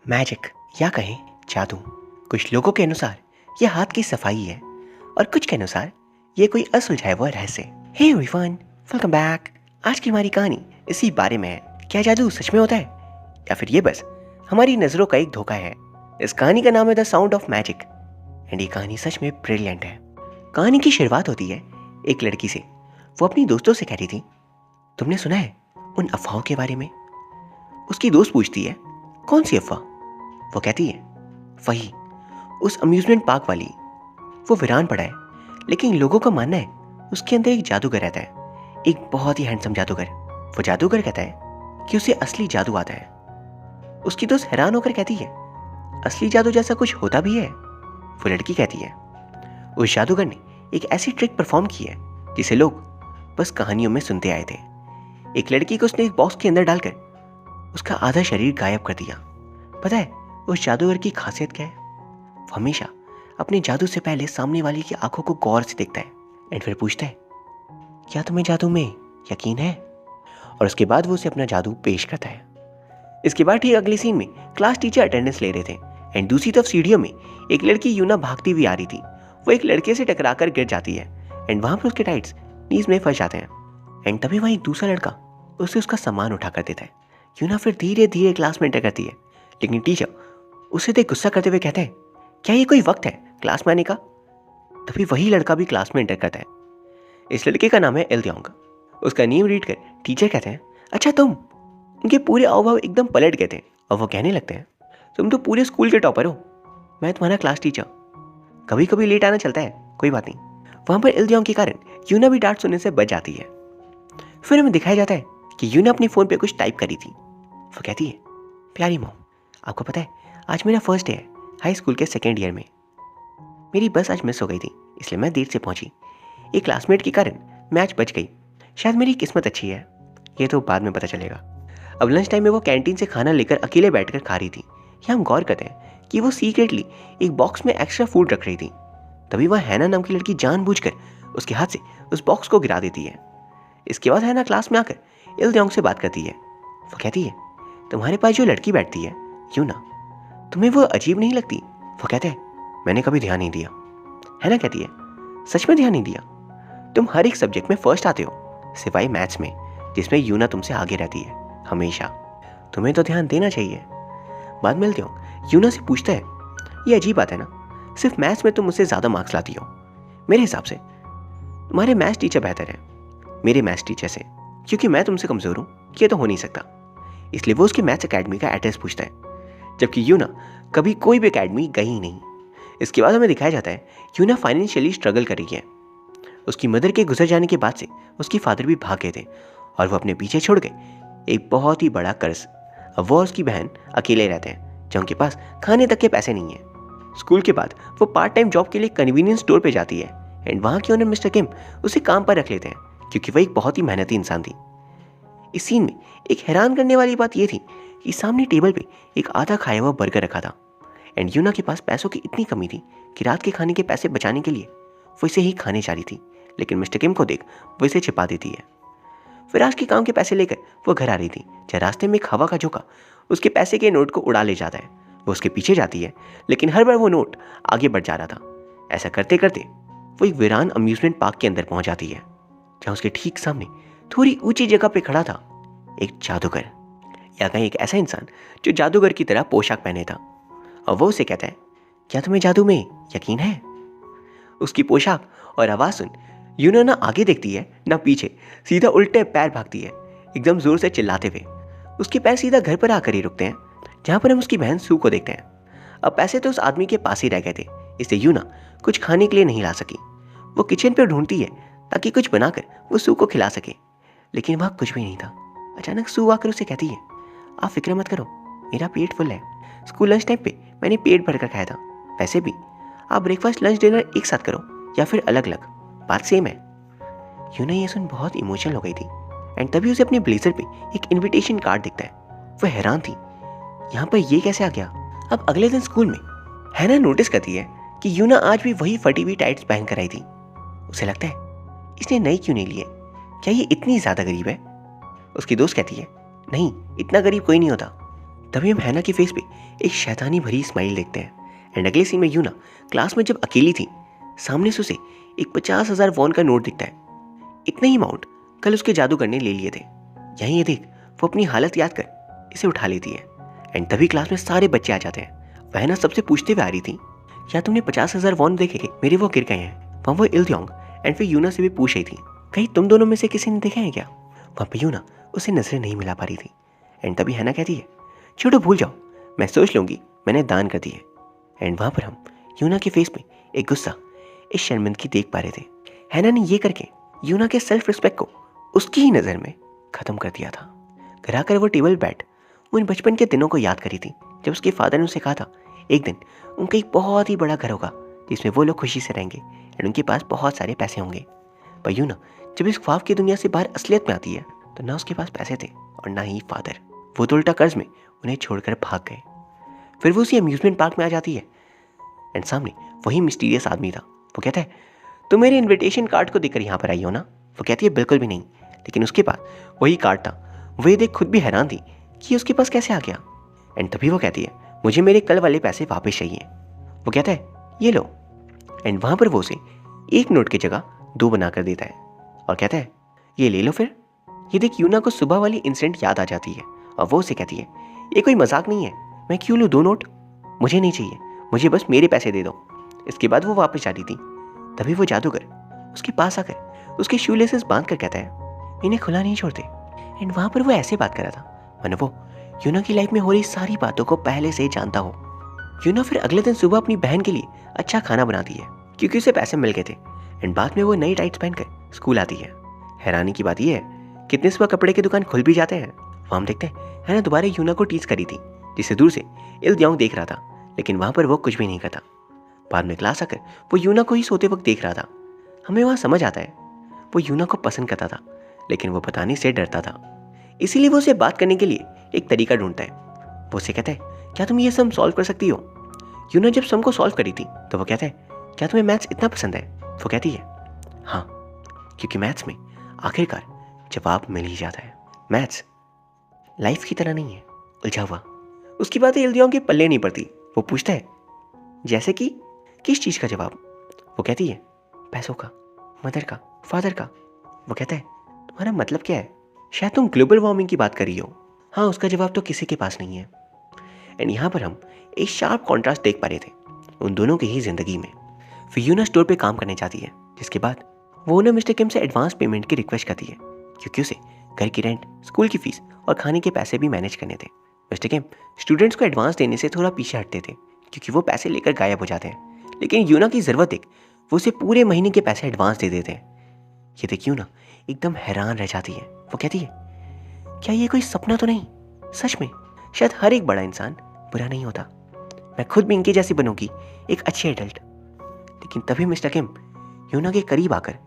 Magic या कहें जादू, कुछ लोगों के अनुसार ये हाथ की सफाई है और कुछ के अनुसार ये कोई असुलझाया हुआ रहस्य। Hey everyone, welcome back. आज की हमारी कहानी इसी बारे में है। क्या जादू सच में होता है या फिर ये बस हमारी नजरों का एक धोखा है? इस कहानी का नाम है the sound of magic and ये कहानी सच में ब्रिलियंट है। कहानी की शुरुआत होती है एक लड़की से। वो अपनी दोस्तों से कहती थी, तुमने सुना है उन अफवाहों के बारे में? उसकी दोस्त पूछती है, कौन सी अफवाह? वो कहती है, वही, उस अम्यूजमेंट पार्क वाली। वो वीरान पड़ा है, लेकिन लोगों का मानना है उसके अंदर एक जादूगर रहता है, एक बहुत ही हैंडसम जादूगर। वो जादूगर कहता है कि उसे असली जादू आता है। उसकी दोस्त हैरान होकर कहती है, असली जादू जैसा कुछ होता भी है? वो लड़की कहती है, उस जादूगर ने एक ऐसी ट्रिक परफॉर्म की है जिसे लोग बस कहानियों में सुनते आए थे। एक लड़की को उसने एक बॉक्स के अंदर डालकर उसका आधा शरीर गायब कर दिया। पता है उस जादूगर की खासियत क्या है? वो हमेशा अपने जादू से पहले सामने वाले की आंखों को गौर से देखता है एंड फिर पूछता है, क्या तुम्हें जादू में यकीन है? और उसके बाद वो उसे अपना जादू पेश करता है। इसके बाद ठीक अगले सीन में क्लास टीचर अटेंडेंस ले रहे थे एंड दूसरी तरफ सीढ़ियों में एक लड़की यूना भागती हुई आ रही थी। वो एक लड़के से टकराकर गिर जाती है एंड वहां पर उसके टाइट्स नीज में फंस जाते हैं एंड तभी वहां एक दूसरा लड़का उसे उसका सामान उठा कर देता है। यूना फिर धीरे धीरे क्लास में एंटर करती है, लेकिन टीचर उसे देख गुस्सा करते हुए कहते हैं, क्या ये कोई वक्त है क्लास में आने का? तभी वही लड़का भी क्लास में एंटर करता है। इस लड़के का नाम है इल्दियांग। उसका नेम रीड कर टीचर कहते हैं, अच्छा तुम? उनके पूरे हाव एकदम पलट गए थे और वो कहने लगते हैं, तुम तो पूरे स्कूल के टॉपर हो, मैं तुम्हारा क्लास टीचर। कभी कभी लेट आना चलता है, कोई बात नहीं। वहां पर इल्दियांग के कारण यूना भी डांट सुनने से बच जाती है। फिर हमें दिखाया जाता है कि यूना अपने फोन पे कुछ टाइप करी थी। वो कहती है, प्यारी मॉम, आपको पता है आज मेरा फर्स्ट डे है हाई स्कूल के सेकेंड ईयर में। मेरी बस आज मिस हो गई थी, इसलिए मैं देर से पहुंची। एक क्लासमेट के कारण मैं आज बच गई। शायद मेरी किस्मत अच्छी है, ये तो बाद में पता चलेगा। अब लंच टाइम में वो कैंटीन से खाना लेकर अकेले बैठकर खा रही थी। यहाँ हम गौर करते हैं कि वो सीक्रेटली एक बॉक्स में एक्स्ट्रा फूड रख रही थी। तभी वह हैना नाम की लड़की जानबूझकर उसके हाथ से उस बॉक्स को गिरा देती है। इसके बाद हैना क्लास में आकर इल्दियांग से बात करती है। वो कहती है, तुम्हारे पास जो लड़की बैठती है यूना, तुम्हें वो अजीब नहीं लगती? वो कहते हैं, मैंने कभी ध्यान नहीं दिया। हैना कहती है, सच में ध्यान नहीं दिया? तुम हर एक सब्जेक्ट में फर्स्ट आते हो सिवाय मैथ्स में, जिसमें यूना तुमसे आगे रहती है हमेशा। तुम्हें तो ध्यान देना चाहिए। बाद में इल्दियांग यूना से पूछता है, ये अजीब बात है ना, सिर्फ मैथ्स में तुम मुझसे ज़्यादा मार्क्स लाती हो। मेरे हिसाब से तुम्हारे मैथ्स टीचर बेहतर है मेरे मैथ्स टीचर से, क्योंकि मैं तुमसे कमज़ोर हूँ, ये तो हो नहीं सकता। इसलिए वो उसकी मैथ्स अकेडमी का एड्रेस पूछता है, जबकि यूना कभी कोई भी अकेडमी गई ही नहीं। इसके बाद हमें दिखाया जाता है यूना फाइनेंशियली स्ट्रगल कर रही है। उसकी मदर के गुजर जाने के बाद से उसकी फादर भी भाग गए थे और वो अपने पीछे छोड़ गए एक बहुत ही बड़ा कर्ज। अब वो और उसकी बहन अकेले रहते हैं, जब उनके पास खाने तक के पैसे नहीं है। स्कूल के बाद वो पार्ट टाइम जॉब के लिए कन्वीनियंस स्टोर पे जाती है एंड वहाँ के ओनर मिस्टर किम उसे काम पर रख लेते हैं, क्योंकि वह एक बहुत ही मेहनती इंसान थी। इस सीन में एक हैरान करने वाली बात यह थी कि सामने टेबल पे एक आधा खाया हुआ बर्गर रखा था एंड यूना के पास पैसों की इतनी कमी थी कि रात के खाने के पैसे बचाने के लिए वो इसे ही खाने जा रही थी, लेकिन मिस्टर किम को देख वो इसे छिपा देती है। फिर आज के काम के पैसे लेकर वो घर आ रही थी, जब रास्ते में एक हवा का झोंका उसके पैसे के नोट को उड़ा ले जाता है। वो उसके पीछे जाती है, लेकिन हर बार वो नोट आगे बढ़ जा रहा था। ऐसा करते करते वो एक वीरान अम्यूजमेंट पार्क के अंदर पहुंच जाती है, जहाँ उसके ठीक सामने थोड़ी ऊंची जगह पे खड़ा था एक जादूगर, या कहीं एक ऐसा इंसान जो जादूगर की तरह पोशाक पहने था। और वो उसे कहता है, क्या तुम्हें जादू में यकीन है? उसकी पोशाक और आवाज़ सुन यूना ना आगे देखती है ना पीछे, सीधा उल्टे पैर भागती है एकदम जोर से चिल्लाते हुए। उसके पैर सीधा घर पर आकर ही रुकते हैं, जहाँ पर हम उसकी बहन सू को देखते हैं। अब पैसे तो उस आदमी के पास ही रह गए थे, इसलिए यूना कुछ खाने के लिए नहीं ला सकी। वो किचन पर ढूंढती है ताकि कुछ बनाकर वो सू को खिला सके, लेकिन वहाँ कुछ भी नहीं था। अचानक सू आकर उसे कहती है, आप फिक्र मत करो, मेरा पेट फुल है। स्कूल लंच टाइम पे मैंने पेट भरकर खाया था। वैसे भी आप ब्रेकफास्ट लंच डिनर एक साथ करो या फिर अलग अलग, बात सेम है। यूना ये सुन बहुत इमोशनल हो गई थी एंड तभी उसे अपने ब्लेजर पे एक इनविटेशन कार्ड दिखता है। वो हैरान थी, यहाँ पर ये कैसे आ गया? अब अगले दिन स्कूल में हैना नोटिस करती है कि यूना आज भी वही फटी हुई टाइट्स पहन कर आई थी। उसे लगता है इसने नई क्यों नहीं लिए, क्या ये इतनी ज़्यादा गरीब है? उसकी दोस्त कहती है, नहीं, इतना गरीब कोई नहीं होता, तभी हम हैना के फेस पे एक शैतानी भरी स्माइल देखते हैं। एंड अगले सीन में यूना क्लास में जब अकेली थी, सामने से उसे एक 50,000 वॉन का नोट दिखता है। इतना ही अमाउंट कल उसके जादूगर ने ले लिए थे। यहीं ये देख वो अपनी हालत याद कर इसे उठा लेती है। एंड तभी क्लास में सारे बच्चे आ जाते हैं। वह हैना सबसे पूछते हुए आ रही थी, क्या तुमने 50,000 वॉन देखे? मेरे वो गिर गए हैं। वहाँ वो इल्दियोंग एंड फिर यूना से भी पूछ रही थी, कहीं तुम दोनों में से किसी ने देखे हैं क्या? वहाँ पे यूना उसे नजरें नहीं मिला पा रही थी। एंड तभी हैना कहती है, छोड़ो भूल जाओ, मैं सोच लूंगी, मैंने दान कर दी है। एंड वहाँ पर हम यूना के फेस में एक गुस्सा, एक शर्मिंदगी देख पा रहे थे। हैना ने ये करके यूना के सेल्फ रिस्पेक्ट को उसकी ही नज़र में ख़त्म कर दिया था। घर आकर वो टेबल बैठ उन बचपन के दिनों को याद करी थी, जब उसके फादर ने उसे कहा था एक दिन उनका एक बहुत ही बड़ा घर होगा जिसमें वो लोग खुशी से रहेंगे एंड उनके पास बहुत सारे पैसे होंगे। पर यूना जब इस ख्वाब की दुनिया से बाहर असलियत में आती है तो ना उसके पास पैसे थे और ना ही फादर। वो तो उल्टा कर्ज में उन्हें छोड़कर भाग गए। फिर वो उसी अम्यूजमेंट पार्क में आ जाती है एंड सामने वही मिस्टीरियस आदमी था। वो कहता है, तुम मेरे इनविटेशन कार्ड को देखकर यहाँ पर आई हो ना? वो कहती है, बिल्कुल भी नहीं। लेकिन उसके पास वही कार्ड था। वो ये देख खुद भी हैरान थी कि उसके पास कैसे आ गया। एंड तभी वो कहती है, मुझे मेरे कल वाले पैसे वापस चाहिए। वो कहता है, ये लो। एंड वहाँ पर वो उसे एक नोट की जगह 2 बनाकर देता है और कहता है, ये ले लो फिर। ये देख यूना को सुबह वाली इंसिडेंट याद आ जाती है और वो उसे कहती है, ये कोई मजाक नहीं है, मैं क्यों लूँ 2 नोट? मुझे नहीं चाहिए, मुझे बस मेरे पैसे दे दो। इसके बाद वो वापस जा रही थी। तभी वो जादूगर उसके पास आकर उसके शू लेसेस बांध कर कहता है, इन्हें खुला नहीं छोड़ते। एंड वहाँ पर वो ऐसे बात कर रहा था मानो वो यूना की लाइफ में हो रही सारी बातों को पहले से जानता हो। यूना फिर अगले दिन सुबह अपनी बहन के लिए अच्छा खाना बनाती है क्योंकि उसे पैसे मिल गए थे। एंड बाद में वो नई टाइट्स पहनकर स्कूल आती है। हैरानी की बात यह है कितने सुबह कपड़े की दुकान खुल भी जाते हैं। वहाँ हम देखते हैं हैना दोबारा यूना को टीज करी थी, जिसे दूर से इल्दियोंग देख रहा था, लेकिन वहाँ पर वो कुछ भी नहीं करता। बाद में क्लास आकर वो यूना को ही सोते वक्त देख रहा था। हमें वहाँ समझ आता है वो यूना को पसंद करता था, लेकिन वो बताने से डरता था। इसीलिए वो उसे बात करने के लिए एक तरीका ढूंढता है। वो उसे कहता है, क्या तुम ये सम सॉल्व कर सकती हो? यूना जब सम को सॉल्व करी थी तो वो कहता है, क्या तुम्हें मैथ्स इतना पसंद है? वो कहती है, हाँ, क्योंकि मैथ्स में आखिरकार जवाब मिल ही जाता है। मैथ्स लाइफ की तरह नहीं है उलझा हुआ। उसकी बातें इल्दियोंग के पल्ले नहीं पड़ती। वो पूछता है, जैसे कि किस चीज़ का जवाब? वो कहती है, पैसों का, मदर का, फादर का। वो कहता है, तुम्हारा मतलब क्या है? शायद तुम ग्लोबल वार्मिंग की बात कर रही हो। हाँ, उसका जवाब तो किसी के पास नहीं है। एंड यहाँ पर हम एक शार्प कॉन्ट्रास्ट देख पा रहे थे उन दोनों की ही जिंदगी में। फिर यूना स्टोर पे काम करने जाती है, जिसके बाद वो ओनर मिस्टर किम से एडवांस पेमेंट की रिक्वेस्ट करती है क्योंकि उसे घर की रेंट, स्कूल की फीस और खाने के पैसे भी मैनेज करने थे। मिस्टर किम स्टूडेंट्स को एडवांस देने से थोड़ा पीछे हटते थे क्योंकि वो पैसे लेकर गायब हो जाते हैं, लेकिन यूना की ज़रूरत देख वो उसे पूरे महीने के पैसे एडवांस दे देते हैं। ये देख यूना एकदम हैरान रह जाती है। वो कहती है, क्या ये कोई सपना तो नहीं? सच में शायद हर एक बड़ा इंसान बुरा नहीं होता। मैं खुद भी इनकी जैसी बनूंगी, एक अच्छी एडल्ट। लेकिन तभी मिस्टर किम यूना के करीब आकर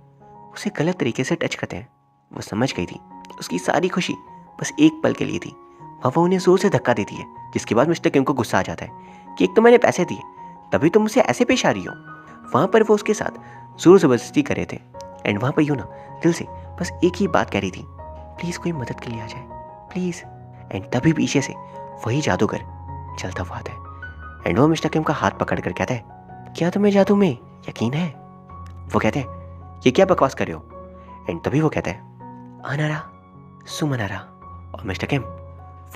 उसे गलत तरीके से टच करते हैं। वो समझ गई थी उसकी सारी खुशी बस एक पल के लिए थी। वह उन्हें जोर से धक्का देती है, जिसके बाद मिस्टर किम को गुस्सा आ जाता है कि एक तो मैंने पैसे दिए, तभी तुम मुझसे ऐसे पेश आ रही हो। वहाँ पर वो उसके साथ जोर ज़बरदस्ती कर रहे थे। एंड वहाँ पर यूना दिल से बस एक ही बात कह रही थी, प्लीज़ कोई मदद के लिए आ जाए, प्लीज़। एंड तभी पीछे से वही जादूगर चलता हुआ आता है एंड वो मिस्टर किम का हाथ पकड़कर कहता है, क्या तुम्हें जादू में यकीन है? वो कहते हैं, ये क्या बकवास कर रहे हो? एंड तभी वो कहता है, अनारा सुमनारा, और मिस्टर किम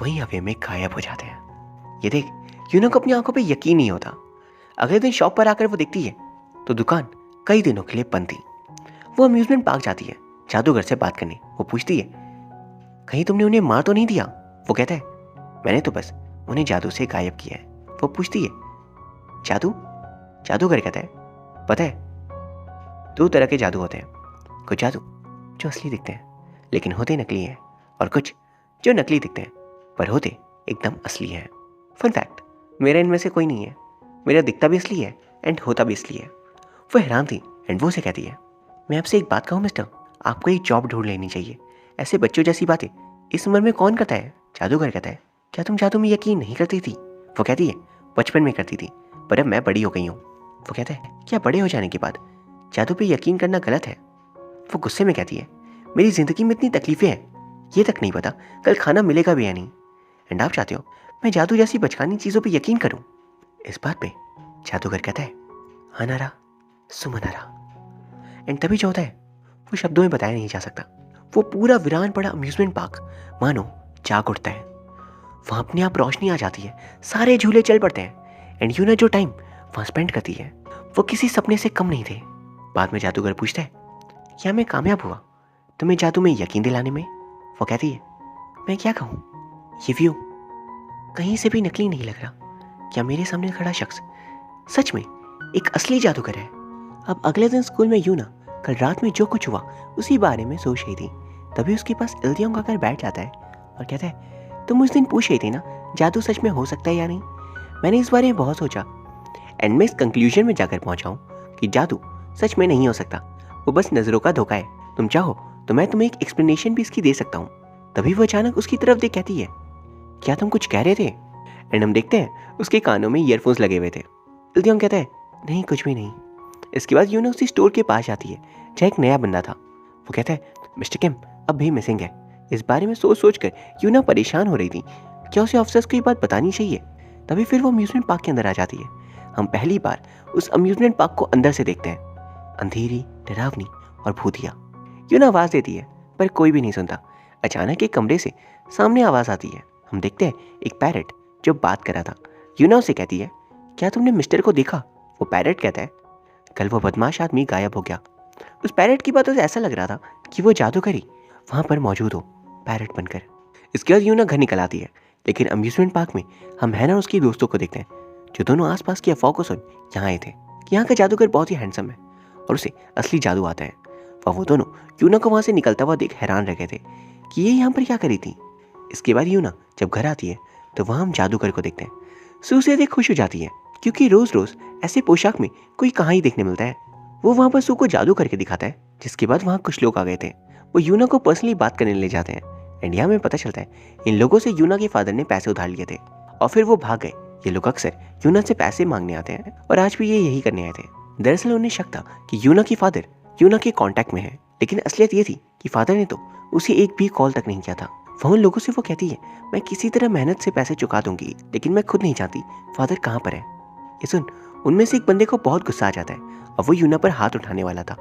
वहीं हवे में गायब हो जाते हैं। ये देख यूना को अपनी आंखों पे यकीन नहीं होता। अगले दिन शॉप पर आकर वो देखती है तो दुकान कई दिनों के लिए बंद थी। वो अम्यूजमेंट पार्क जाती है जादूगर से बात करने। वो पूछती है, कहीं तुमने उन्हें मार तो नहीं दिया? वो कहता है, मैंने तो बस उन्हें जादू से गायब किया है। वो पूछती है, जादू? जादूगर कहता है, पता है 2 तरह के जादू होते हैं, कुछ जादू जो असली दिखते हैं लेकिन होते नकली हैं, और कुछ जो नकली दिखते हैं पर होते एकदम असली हैं। फन फैक्ट, मेरा इनमें से कोई नहीं है। मेरा दिखता भी असली है एंड होता भी असली है। वो हैरान थी एंड वो से कहती है, मैं आपसे एक बात कहूँ मिस्टर, आपको एक जॉब ढूंढ लेनी चाहिए। ऐसे बच्चों जैसी बातें इस उम्र में कौन करता है? जादूगर कहता है, क्या तुम जादू में यकीन नहीं करती थी? वो कहती है, बचपन में करती थी, पर अब मैं बड़ी हो गई हूँ। वो कहता है, क्या बड़े हो जाने के बाद जादू पे यकीन करना गलत है? वो गुस्से में कहती है, मेरी ज़िंदगी में इतनी तकलीफ़ें हैं, ये तक नहीं पता कल खाना मिलेगा भी या नहीं। एंड आप चाहते हो मैं जादू जैसी बचकानी चीज़ों पे यकीन करूं? इस बात पे जादूगर कहता है, अनारा सुमनारा। एंड तभी जो होता है वो शब्दों में बताया नहीं जा सकता। वो पूरा वीरान पड़ा अम्यूजमेंट पार्क मानो जाग उठता है। वहाँ अपने आप रोशनी आ जाती है, सारे झूले चल पड़ते हैं। एंड यूना जो टाइम वहाँ स्पेंड करती है वो किसी सपने से कम नहीं थे। बाद में जादूगर पूछता है, क्या मैं कामयाब हुआ तुम्हें जादू में यकीन दिलाने में? वो कहती है, मैं क्या कहूँ, ये व्यू कहीं से भी नकली नहीं लग रहा। क्या मेरे सामने खड़ा शख्स सच में एक असली जादूगर है? अब अगले दिन स्कूल में यूना कल रात में जो कुछ हुआ उसी बारे में सोच रही थी। तभी उसके पास इल्दियोंग आकर बैठ जाता है और कहता है, तुम उस दिन पूछ रही थी ना जादू सच में हो सकता है या नहीं। मैंने इस बारे में बहुत सोचा एंड मैं इस कंक्लूजन में जाकर पहुंचा हूँ कि जादू सच में नहीं हो सकता, वो बस नजरों का धोखा है। तुम चाहो तो मैं तुम्हें एक एक्सप्लेनेशन भी इसकी दे सकता हूँ। तभी वो अचानक उसकी तरफ देख कहती है, क्या तुम कुछ कह रहे थे? एंड हम देखते हैं उसके कानों में ईयरफोन्स लगे हुए थे। इल्दियोंग कहता है, नहीं कुछ भी नहीं। इसके बाद यूना उसी स्टोर के पास जाती है जहाँ एक नया बंदा था। वो कहता है, मिस्टर किम अब भी मिसिंग है। इस बारे में सोच सोच कर यूना परेशान हो रही थी, क्या उसे ऑफिसर्स को ये बात बतानी चाहिए? तभी फिर वो अम्यूजमेंट पार्क के अंदर आ जाती है। हम पहली बार उस अम्यूजमेंट पार्क को अंदर से देखते हैं। अंधेरी, डरावनी और भूतिया। यूना आवाज़ देती है पर कोई भी नहीं सुनता। अचानक एक कमरे से सामने आवाज़ आती है। हम देखते हैं एक पैरट जो बात कर रहा था। यूना उसे कहती है, क्या तुमने मिस्टर को देखा? वो पैरट कहता है, कल वो बदमाश आदमी गायब हो गया। उस पैरट की बातों से ऐसा लग रहा था कि वो जादूगरी वहाँ पर मौजूद हो, पैरट बनकर। इसके बाद यूना घर निकल आती है, लेकिन अम्यूजमेंट पार्क में हम हैना और उसके दोस्तों को देखते हैं जो दोनों आसपास की अफवाह को सुन यहाँ आए थे। यहाँ का जादूगर बहुत ही हैंडसम है और उसे असली जादू आता है। वो दोनों यूना को वहाँ से निकलता हुआ देख हैरान रह गए थे कि ये यहाँ पर क्या करी थी। इसके बाद यूना जब घर आती है तो वहाँ हम जादूगर को देखते हैं। सू से देख खुश हो जाती है क्योंकि रोज रोज ऐसे पोशाक में कोई कहाँ ही देखने मिलता है। वो वहाँ पर सू को जादू करके दिखाता है। जिसके बाद वहाँ कुछ लोग आ गए थे। वो यूना को पर्सनली बात करने ले जाते हैं। एंड यहाँ में पता चलता है इन लोगों से यूना के फादर ने पैसे उधार लिए थे और फिर वो भाग गए। ये लोग अक्सर यूना से पैसे मांगने आते हैं और आज भी ये यही करने आए थे। दरअसल उन्हें शक था कि यूना के फादर यूना के कांटेक्ट में है, लेकिन असलियत ये थी कि फादर ने तो उसे एक भी कॉल तक नहीं किया था। वह उन लोगों से वो कहती है, मैं किसी तरह मेहनत से पैसे चुका दूंगी, लेकिन मैं खुद नहीं जानती फादर कहाँ पर है। ये सुन उनमें से एक बंदे को बहुत गुस्सा आ जाता है और वो यूना पर हाथ उठाने वाला था,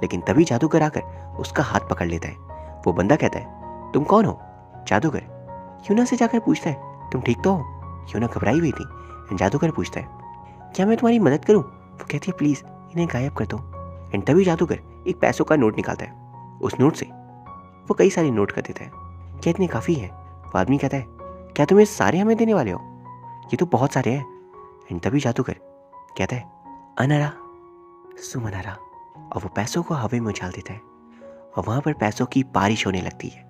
लेकिन तभी जादूगर आकर उसका हाथ पकड़ लेता है। वो बंदा कहता है, तुम कौन हो? जादूगर यूना से जाकर पूछता है, तुम ठीक तो हो? यूना घबराई हुई थी। एंड जादूगर पूछता है, क्या मैं तुम्हारी मदद करूं? वो कहती है, प्लीज इन्हें गायब कर दो। एंड तभी जादूगर एक पैसों का नोट निकालता है। उस नोट से वो कई सारे नोट कर देता है। क्या इतने काफ़ी है? वो आदमी कहता है, क्या तुम ये सारे हमें देने वाले हो? ये तो बहुत सारे हैं। एंड तभी जादूगर कहता है, अनारा सुमनारा, और वो पैसों को हवा में उछाल देता है और वहाँ पर पैसों की बारिश होने लगती है।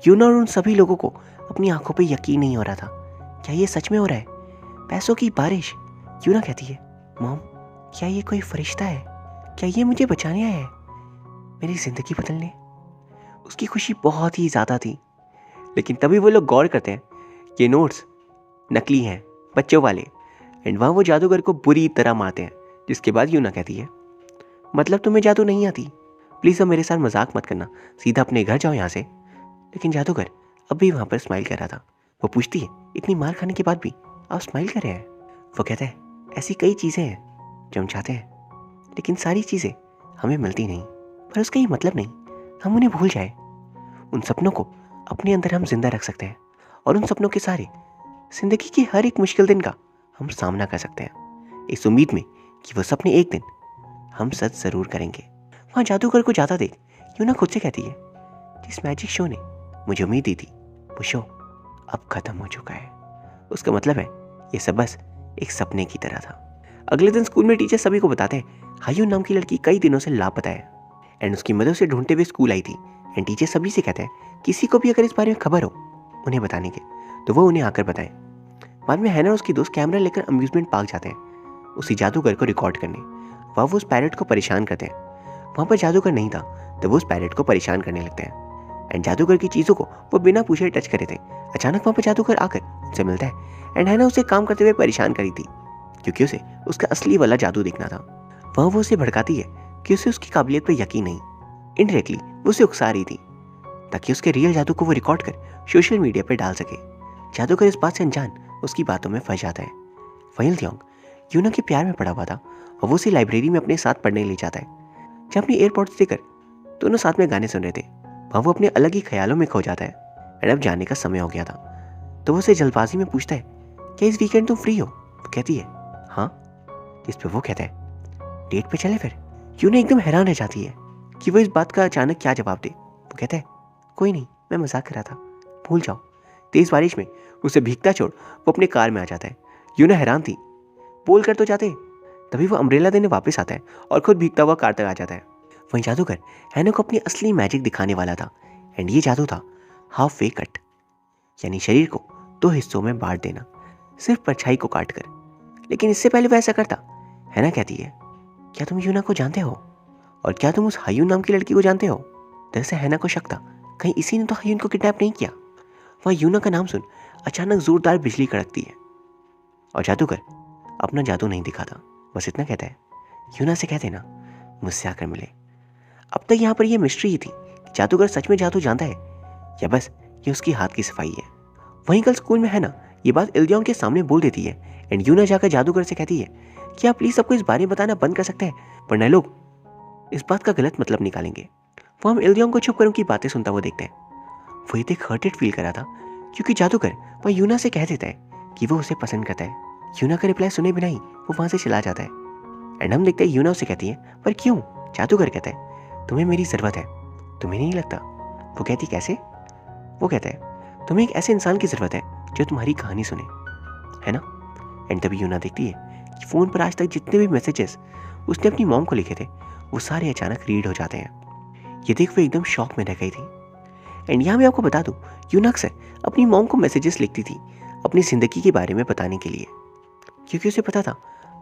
यूना और उन सभी लोगों को अपनी आंखों पे यकीन नहीं हो रहा था, क्या ये सच में हो रहा है? पैसों की बारिश। यूना कहती है, मॉम क्या ये कोई फरिश्ता है? क्या ये मुझे बचाने आया है, मेरी ज़िंदगी बदलने? उसकी खुशी बहुत ही ज़्यादा थी। लेकिन तभी वो लोग गौर करते हैं ये नोट्स नकली हैं, बच्चों वाले। एंड वहाँ वो जादूगर को बुरी तरह मारते हैं। जिसके बाद यूना कहती है, मतलब तुम्हें जादू नहीं आती? प्लीज़ अब मेरे साथ मजाक मत करना, सीधा अपने घर जाओ यहाँ से। लेकिन जादूगर अब भी वहाँ पर स्माइल कर रहा था। वो पूछती है, इतनी मार खाने के बाद भी आप स्माइल कर रहे हैं? वो कहता है, ऐसी कई चीज़ें हैं जो हम चाहते हैं, लेकिन सारी चीज़ें हमें मिलती नहीं। पर उसका ये मतलब नहीं हम उन्हें भूल जाए। उन सपनों को अपने अंदर हम जिंदा रख सकते हैं और उन सपनों के सारे जिंदगी के हर एक मुश्किल दिन का हम सामना कर सकते हैं, इस उम्मीद में कि वो सपने एक दिन हम सच जरूर करेंगे। वहाँ जादूगर को जाता देख यूना खुद से कहती है, जिस मैजिक शो ने मुझे उम्मीद दी थी वो शो अब खत्म हो चुका है। उसका मतलब है ये सब बस एक सपने की तरह था। अगले दिन स्कूल में टीचर सभी को बताते हैं हायून नाम की लड़की कई दिनों से लापता है एंड उसकी मदद से ढूंढते हुए स्कूल आई थी। एंड टीचर सभी से कहते हैं किसी को भी अगर इस बारे में खबर हो उन्हें बताने के, तो वो उन्हें आकर बताए। बाद में हैना और उसकी दोस्त कैमरा लेकर अम्यूजमेंट पार्क जाते हैं उसी जादूगर को रिकॉर्ड करने। वह वो उस पैरट को परेशान करते हैं। वहाँ पर जादूगर नहीं था तो वो उस पैरट को परेशान करने लगते हैं एंड जादूगर की चीज़ों को वो बिना पूछे टच करे थे। अचानक वहाँ पर जादूगर आकर उनसे मिलता है एंड हैना उसे काम करते हुए परेशान करी थी क्योंकि उसे उसका असली वाला जादू देखना था। वहाँ वो उसे भड़काती है कि उसे उसकी काबिलियत पर यकीन नहीं। इनडायरेक्टली वो उसे उकसा रही थी ताकि उसके रियल जादू को वो रिकॉर्ड कर सोशल मीडिया पर डाल सके। जादूगर इस बात से अनजान उसकी बातों में फंस जाता है। वहीं इल्तियोंग यूना के प्यार में पड़ा हुआ था और वो उसे लाइब्रेरी में अपने साथ पढ़ने ले जाता है। जब अपनी एयरपोर्ट्स देकर दोनों साथ में गाने सुन रहे थे, वहाँ वो अपने अलग ही ख्यालों में खो जाता है। एंड अब जाने का समय हो गया था, तो वो उसे जल्दबाजी में पूछता है, क्या इस वीकेंड तुम फ्री हो? वो कहती है हाँ। जिस पे वो कहता है, डेट पे चले फिर? यूना एकदम हैरान रह जाती है कि वो इस बात का अचानक क्या जवाब दे। वो कहता है, कोई नहीं, मैं मजाक कर रहा था, भूल जाओ। तेज बारिश में उसे भीगता छोड़ वो अपने कार में आ जाता है। यूना हैरान थी, बोल कर तो जाते। तभी वो अम्ब्रेला देने वापस आता है और खुद भीगता हुआ कार तक आ जाता है। वहीं जादूगर हैना को अपनी असली मैजिक दिखाने वाला था। एंड ये जादू था हाफ वे कट, यानी शरीर को दो हिस्सों में बांट देना, सिर्फ परछाई को काट कर। लेकिन इससे पहले वह ऐसा करता, हैना कहती है, क्या तुम यूना को जानते हो? और क्या तुम उस हायून नाम की लड़की को जानते हो? दरअसल हैना को शक था, कहीं इसी ने तो हायून को किडनैप नहीं किया। वहाँ यूना का नाम सुन अचानक जोरदार बिजली कड़कती है और जादूगर अपना जादू नहीं दिखाता, बस इतना कहता है, यूना से कहते ना मुझसे आकर मिले। अब तक यहाँ पर यह मिस्ट्री ही थी कि जादूगर सच में जादू जानता है या बस ये उसकी हाथ की सफाई है। वहीं कल स्कूल में है ना, ये बात इल्तियोंग के सामने बोल देती है। एंड यूना जाकर जादूगर से कहती है कि आप प्लीज सबको इस बारे में बताना बंद कर सकते हैं, वरना लोग इस बात का गलत मतलब निकालेंगे। वो हम इल्तियोंग को छुप कर उनकी बातें सुनता हुआ देखते हैं। वो इतने हर्टेड फील करा था क्योंकि जादूगर वह यूना से कह देता है कि वो उसे पसंद करता है। यूना का रिप्लाई सुने बिना ही वो वहां से चला जाता है। एंड हम देखते हैं यूना उसे कहती है, पर क्यों? जादूगर कहता है, तुम्हें मेरी जरूरत है, तुम्हें नहीं लगता? वो कहती, कैसे? वो कहता है, तुम्हें एक ऐसे इंसान की जरूरत है जो तुम्हारी कहानी सुने, है ना? एंड तभी यूना देखती है कि फोन पर आज तक जितने भी मैसेजेस उसने अपनी मॉम को लिखे थे वो सारे अचानक रीड हो जाते हैं। ये देख वो एकदम शॉक में रह गई थी। एंड यहाँ मैं आपको बता दूं, यूना अक्सर अपनी मॉम को मैसेजेस लिखती थी अपनी जिंदगी के बारे में बताने के लिए, क्योंकि उसे पता था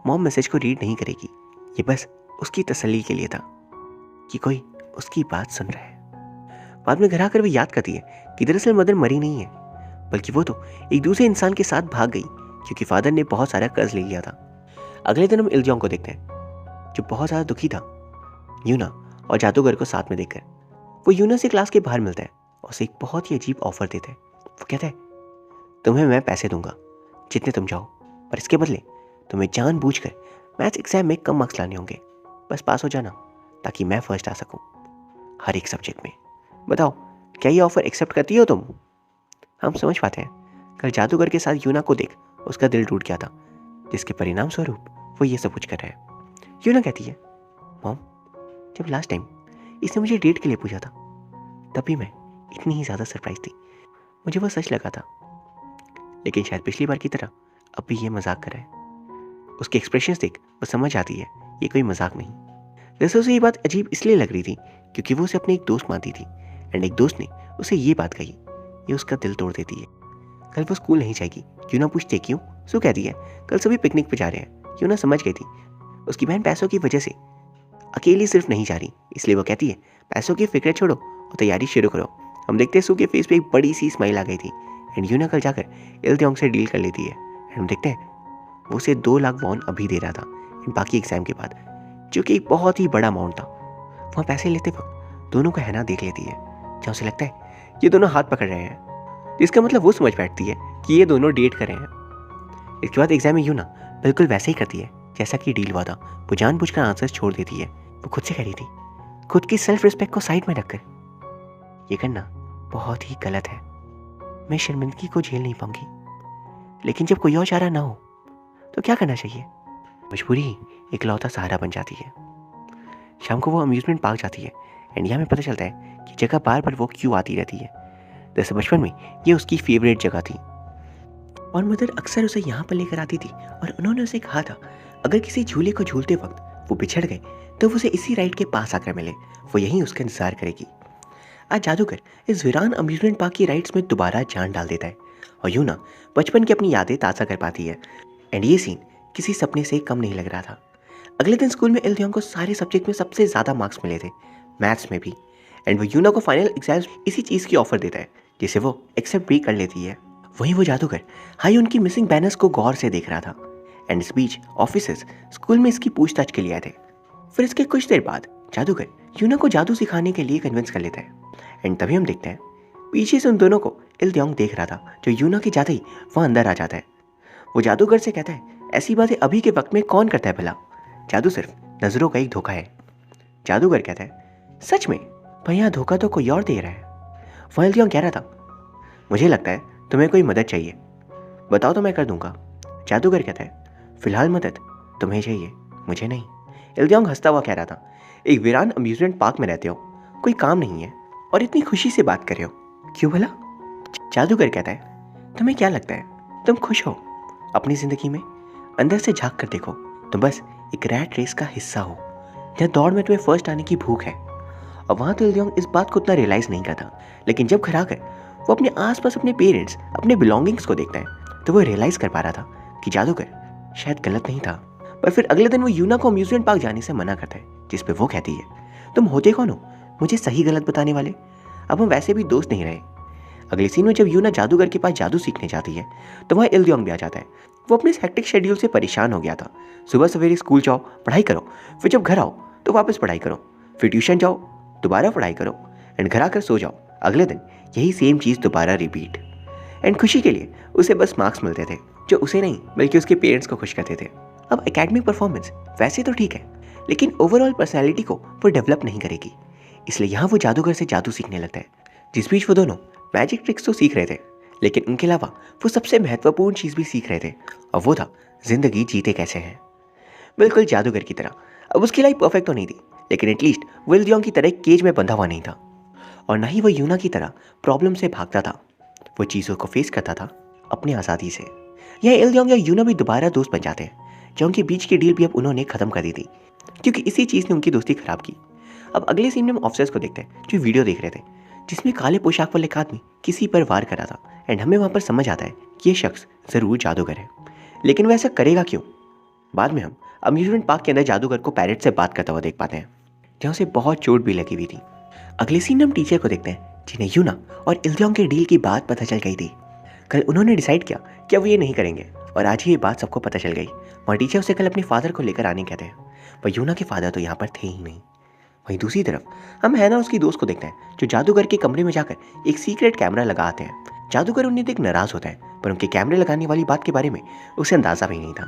मॉम मैसेज को रीड नहीं करेगी। ये बस उसकी तसल्ली के लिए था कि कोई उसकी बात सुन रहा है। बाद में घर आकर वो याद करती है कि दरअसल मदर मरी नहीं है, बल्कि वो तो एक दूसरे इंसान के साथ भाग गई क्योंकि फादर ने बहुत सारा कर्ज ले लिया था। अगले दिन हम इल्तियोंग को देखते हैं जो बहुत ज़्यादा दुखी था यूना और जादूगर को साथ में देखकर। वो यूना से क्लास के बाहर मिलता है और उसे एक बहुत ही अजीब ऑफर देता है। वो कहता है, तुम्हें मैं पैसे दूंगा जितने तुम चाहो, पर इसके बदले तुम्हें जानबूझकर मैथ्स एग्जाम में कम मार्क्स लाने होंगे। बस पास हो जाना ताकि मैं फर्स्ट आ सकूं हर एक सब्जेक्ट में। बताओ, क्या ये ऑफर एक्सेप्ट करती हो तुम? हम समझ पाते हैं कल जादूगर के साथ यूना को देख उसका दिल टूट गया था, जिसके परिणाम स्वरूप वो ये सब कुछ कर रहा है। यूना कहती है, मॉम, जब लास्ट टाइम इसने मुझे डेट के लिए पूछा था तभी मैं इतनी ही ज़्यादा सरप्राइज थी। मुझे वो सच लगा था, लेकिन शायद पिछली बार की तरह अब भी ये मजाक कर रहा है। उसके एक्सप्रेशंस देख वो समझ आती है ये कोई मजाक नहीं। दरअसल उसे ये बात अजीब इसलिए लग रही थी क्योंकि वो उसे अपने एक दोस्त मानती थी। एंड एक दोस्त ने उसे ये बात कही, ये उसका दिल तोड़ देती है। कल वो स्कूल नहीं जाएगी। यूना पूछती है क्यों? सू कहती है, कल सभी पिकनिक पे जा रहे हैं। यूना समझ गई थी उसकी बहन पैसों की वजह से अकेली सिर्फ नहीं जा रही, इसलिए वो कहती है, पैसों की फिक्र छोड़ो और तैयारी शुरू करो। हम देखते हैं सू के फेस पे एक बड़ी सी स्माइल आ गई थी। एंड यूना कल जाकर इल्तियोंग से डील कर लेती है। एंड हम देखते हैं वो उसे 2 लाख वॉन अभी दे रहा था बाकी एग्जाम के बाद, जो कि एक बहुत ही बड़ा अमाउंट था। वहाँ पैसे लेते वक्त दोनों को हैना देख लेती है, जहाँ उसे लगता है ये दोनों हाथ पकड़ रहे हैं, जिसका मतलब वो समझ बैठती है कि ये दोनों डेट कर रहे हैं। इसके बाद एग्जाम में यूना बिल्कुल वैसे ही करती है जैसा कि डील हुआ था। वो जानबूझकर आंसर्स छोड़ देती है। वो खुद से कह रही थी, खुद की सेल्फ रिस्पेक्ट को साइड में रखकर ये करना बहुत ही गलत है। मैं शर्मिंदगी को झेल नहीं पाऊंगी, लेकिन जब कोई और चारा ना हो तो क्या करना चाहिए? मजबूरी ही इकलौता सहारा बन जाती है। शाम को वो अम्यूजमेंट पार्क जाती है। एंड यहाँ में पता चलता है कि जगह बार बार वो क्यों आती रहती है। जैसे बचपन में ये उसकी फेवरेट जगह थी और मदर अक्सर उसे यहाँ पर लेकर आती थी और उन्होंने उसे कहा था अगर किसी झूले को झूलते वक्त वो बिछड़ गए तो वो उसे इसी राइड के पास आकर मिले, वो यहीं उसका इंतजार करेगी। आज जादूगर इस वीरान अम्यूजमेंट पार्क की राइड्स में दोबारा जान डाल देता है और यूना बचपन की अपनी यादें ताज़ा कर पाती है। एंड ये सीन किसी सपने से कम नहीं लग रहा था। अगले दिन स्कूल में इल्तियोंग को सारे सब्जेक्ट में सबसे ज़्यादा मार्क्स मिले थे, मैथ्स में भी। एंड वो यूना को फाइनल एग्जाम्स इसी चीज़ की ऑफर देता है जिसे वो एक्सेप्ट भी कर लेती है। वहीं वो जादूगर हाई उनकी मिसिंग बैनर्स को गौर से देख रहा था। एंड इस बीच ऑफिसर्स स्कूल में इसकी पूछताछ के लिए आए थे। फिर इसके कुछ देर बाद जादूगर यूना को जादू सिखाने के लिए कन्विंस कर लेता है। एंड तभी हम देखते हैं पीछे से उन दोनों को इल्तियोंग देख रहा था, जो यूना के जाते ही वह अंदर आ जाता है। वो जादूगर से कहता है, ऐसी बातें अभी के वक्त में कौन करता है भला, जादू सिर्फ नजरों का एक धोखा है। जादूगर कहता है, सच में? पर यहाँ धोखा तो कोई और दे रहा है। वह इल्दियोंग कह रहा था, मुझे लगता है तुम्हें कोई मदद चाहिए, बताओ तो मैं कर दूंगा। जादूगर कहता है, फिलहाल मदद तुम्हें चाहिए, मुझे नहीं। इल्दियोंग हंसता हुआ कह रहा था, एक वीरान अम्यूजमेंट पार्क में रहते हो, कोई काम नहीं है और इतनी खुशी से बात कर रहे हो, क्यों भला? जादूगर कहता है, तुम्हें क्या लगता है तुम खुश हो अपनी जिंदगी में? अंदर से झांक कर देखो, तुम बस एक रैट रेस का हिस्सा हो, जहाँ दौड़ में तुम्हें फर्स्ट आने की भूख है। और वहाँ तो इल्दियोंग इस बात को उतना रियलाइज नहीं करता, लेकिन जब घर आकर वो अपने आसपास अपने पेरेंट्स, अपने बिलोंगिंग्स को देखता है तो वो रियलाइज कर पा रहा था कि जादूगर शायद गलत नहीं था। पर फिर अगले दिन वो यूना को अम्यूजमेंट पार्क जाने से मना करता है, जिस पे वो कहती है, तुम होते कौन हो मुझे सही गलत बताने वाले? अब हम वैसे भी दोस्त नहीं रहे। अगले सीन में जब यूना जादूगर के पास जादू सीखने जाती है तो वहाँ इल्दियोंग भी आ जाता है। वो अपने हेक्टिक शेड्यूल से परेशान हो गया था। सुबह सवेरे स्कूल जाओ, पढ़ाई करो, फिर जब घर आओ तो वापस पढ़ाई करो, फिर ट्यूशन जाओ, दोबारा पढ़ाई करो, एंड घर आकर सो जाओ। अगले दिन यही सेम चीज़ दोबारा रिपीट। एंड खुशी के लिए उसे बस मार्क्स मिलते थे, जो उसे नहीं बल्कि उसके पेरेंट्स को खुश करते थे। अब एकेडमिक परफॉर्मेंस वैसे तो ठीक है, लेकिन ओवरऑल पर्सनैलिटी को वो डेवलप नहीं करेगी। इसलिए यहाँ वो जादूगर से जादू सीखने लगता है। जिस बीच वो दोनों मैजिक ट्रिक्स तो सीख रहे थे, लेकिन उनके अलावा वो सबसे महत्वपूर्ण चीज़ भी सीख रहे थे, और वो था जिंदगी जीते कैसे हैं। बिल्कुल जादूगर की तरह। अब उसकी लाइफ परफेक्ट तो नहीं थी, लेकिन एटलीस्ट वो इल्दियोंग की तरह केज में बंधा हुआ नहीं था, और ना ही वो यूना की तरह प्रॉब्लम से भागता था। वो चीज़ों को फेस करता था अपनी आज़ादी से। यह इल्दियोंग या यूना भी दोबारा दोस्त बन जाते हैं, जो उनके बीच की डील भी अब उन्होंने ख़त्म कर दी थी, क्योंकि इसी चीज़ ने उनकी दोस्ती खराब की। अब अगले सीन में हम ऑफिसर्स को देखते हैं जो वीडियो देख रहे थे, जिसमें काले पोशाक वाले एक आदमी किसी पर वार कर रहा था। एंड हमें वहाँ पर समझ आता है कि ये शख्स ज़रूर जादूगर है, लेकिन वह ऐसा करेगा क्यों? बाद में हम अम्यूजमेंट पार्क के अंदर जादूगर को पैरेट से बात करता हुआ देख पाते हैं, जहाँ उसे बहुत चोट भी लगी हुई थी। अगले सीन में हम टीचर को देखते हैं, जिन्हें यूना और इल्दियोंग के डील की बात पता चल गई थी। कल उन्होंने डिसाइड किया कि अब वो ये नहीं करेंगे, और आज ही ये बात सबको पता चल गई। और टीचर उसे कल अपने फादर को लेकर आने कहते हैं, पर यूना के फादर तो यहाँ पर थे ही नहीं। वहीं दूसरी तरफ हम हैना उसकी दोस्त को देखते हैं, जो जादूगर के कमरे में जाकर एक सीक्रेट कैमरा लगा आते हैं। जादूगर उन्हें देख नाराज होता है, पर उनके कैमरे लगाने वाली बात के बारे में उसे अंदाजा भी नहीं था।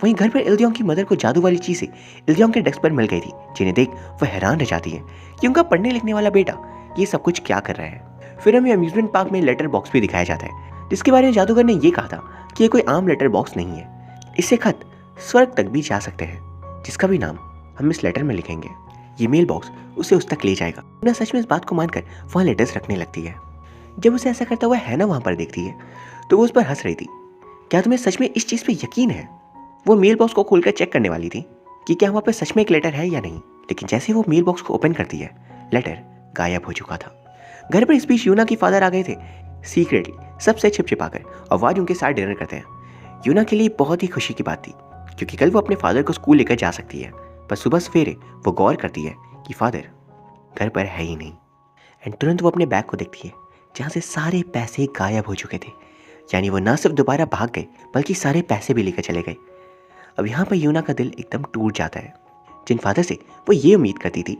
वहीं घर पर इल्दियोंग की मदर को जादू वाली चीज़ें इल्दियोंग के डेस्क पर मिल गई थी, जिन्हें देख वह हैरान रह जाती है कि उनका पढ़ने लिखने वाला बेटा ये सब कुछ क्या कर रहा है। फिर हमें अम्यूजमेंट पार्क में लेटर बॉक्स भी दिखाया जाता है, जिसके बारे में जादूगर ने ये कहा था कि ये कोई आम लेटर बॉक्स नहीं है, इससे खत स्वर्ग तक भी जा सकते हैं, जिसका भी नाम हम इस लेटर में लिखेंगे। ये मेल बॉक्स उसे उस तक ले जाएगा। ना सच में इस बात को मानकर वहाँ लेटर्स रखने लगती है। जब उसे ऐसा करता हुआ हैना वहाँ पर देखती है तो वो उस पर हंस रही थी। क्या तुम्हें सच में इस चीज़ पे यकीन है? वो मेल बॉक्स को खोलकर चेक करने वाली थी कि क्या वहाँ पर सच में एक लेटर है या नहीं, लेकिन जैसे वो मेल बॉक्स को ओपन करती है, लेटर गायब हो चुका था। घर पर इस बीच यूना के फादर आ गए थे सीक्रेटली, सबसे छिप छिपाकर, और आज उनके साथ डिनर करते हैं। यूना के लिए बहुत ही खुशी की बात थी, क्योंकि कल वो अपने फादर को स्कूल लेकर जा सकती है। पर सुबह सवेरे वो गौर करती है कि फादर घर पर है ही नहीं। एंड तुरंत वो अपने बैग को देखती है, जहाँ से सारे पैसे गायब हो चुके थे। यानी वो ना सिर्फ दोबारा भाग गए, बल्कि सारे पैसे भी लेकर चले गए। अब यहाँ पर यूना का दिल एकदम टूट जाता है। जिन फादर से वो ये उम्मीद करती थी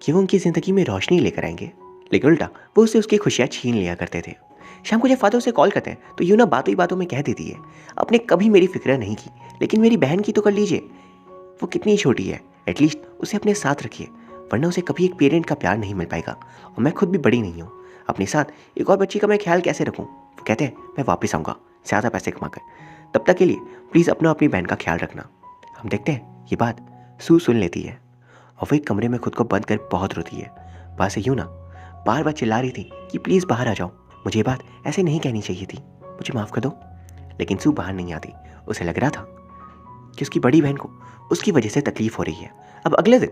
कि वो उनकी ज़िंदगी में रोशनी लेकर आएंगे, लेकिन उल्टा वो उससे उसकी खुशियाँ छीन लिया करते थे। शाम को जब फादर उसे कॉल करते हैं तो यूना बातों ही बातों में कह देती है, आपने कभी मेरी फिक्र नहीं की, लेकिन मेरी बहन की तो कर लीजिए। वो कितनी छोटी है, एटलीस्ट उसे अपने साथ रखिए, वरना उसे कभी एक पेरेंट का प्यार नहीं मिल पाएगा। और मैं खुद भी बड़ी नहीं हूँ, अपने साथ एक और बच्ची का मैं ख्याल कैसे रखूँ? वो कहते हैं, मैं वापस आऊँगा ज़्यादा पैसे कमाकर, तब तक के लिए प्लीज़ अपनी बहन का ख्याल रखना। हम देखते हैं ये बात सू सुन लेती है, और वो एक कमरे में खुद को बंद कर बहुत रोती है। वहाँ से यूना बार बार चिल्ला रही थी कि प्लीज़ बाहर आ जाओ, मुझे ये बात ऐसे नहीं कहनी चाहिए थी, मुझे माफ़ कर दो। लेकिन सू बाहर नहीं आती। उसे लग रहा था कि उसकी बड़ी बहन को उसकी वजह से तकलीफ हो रही है। अब अगले दिन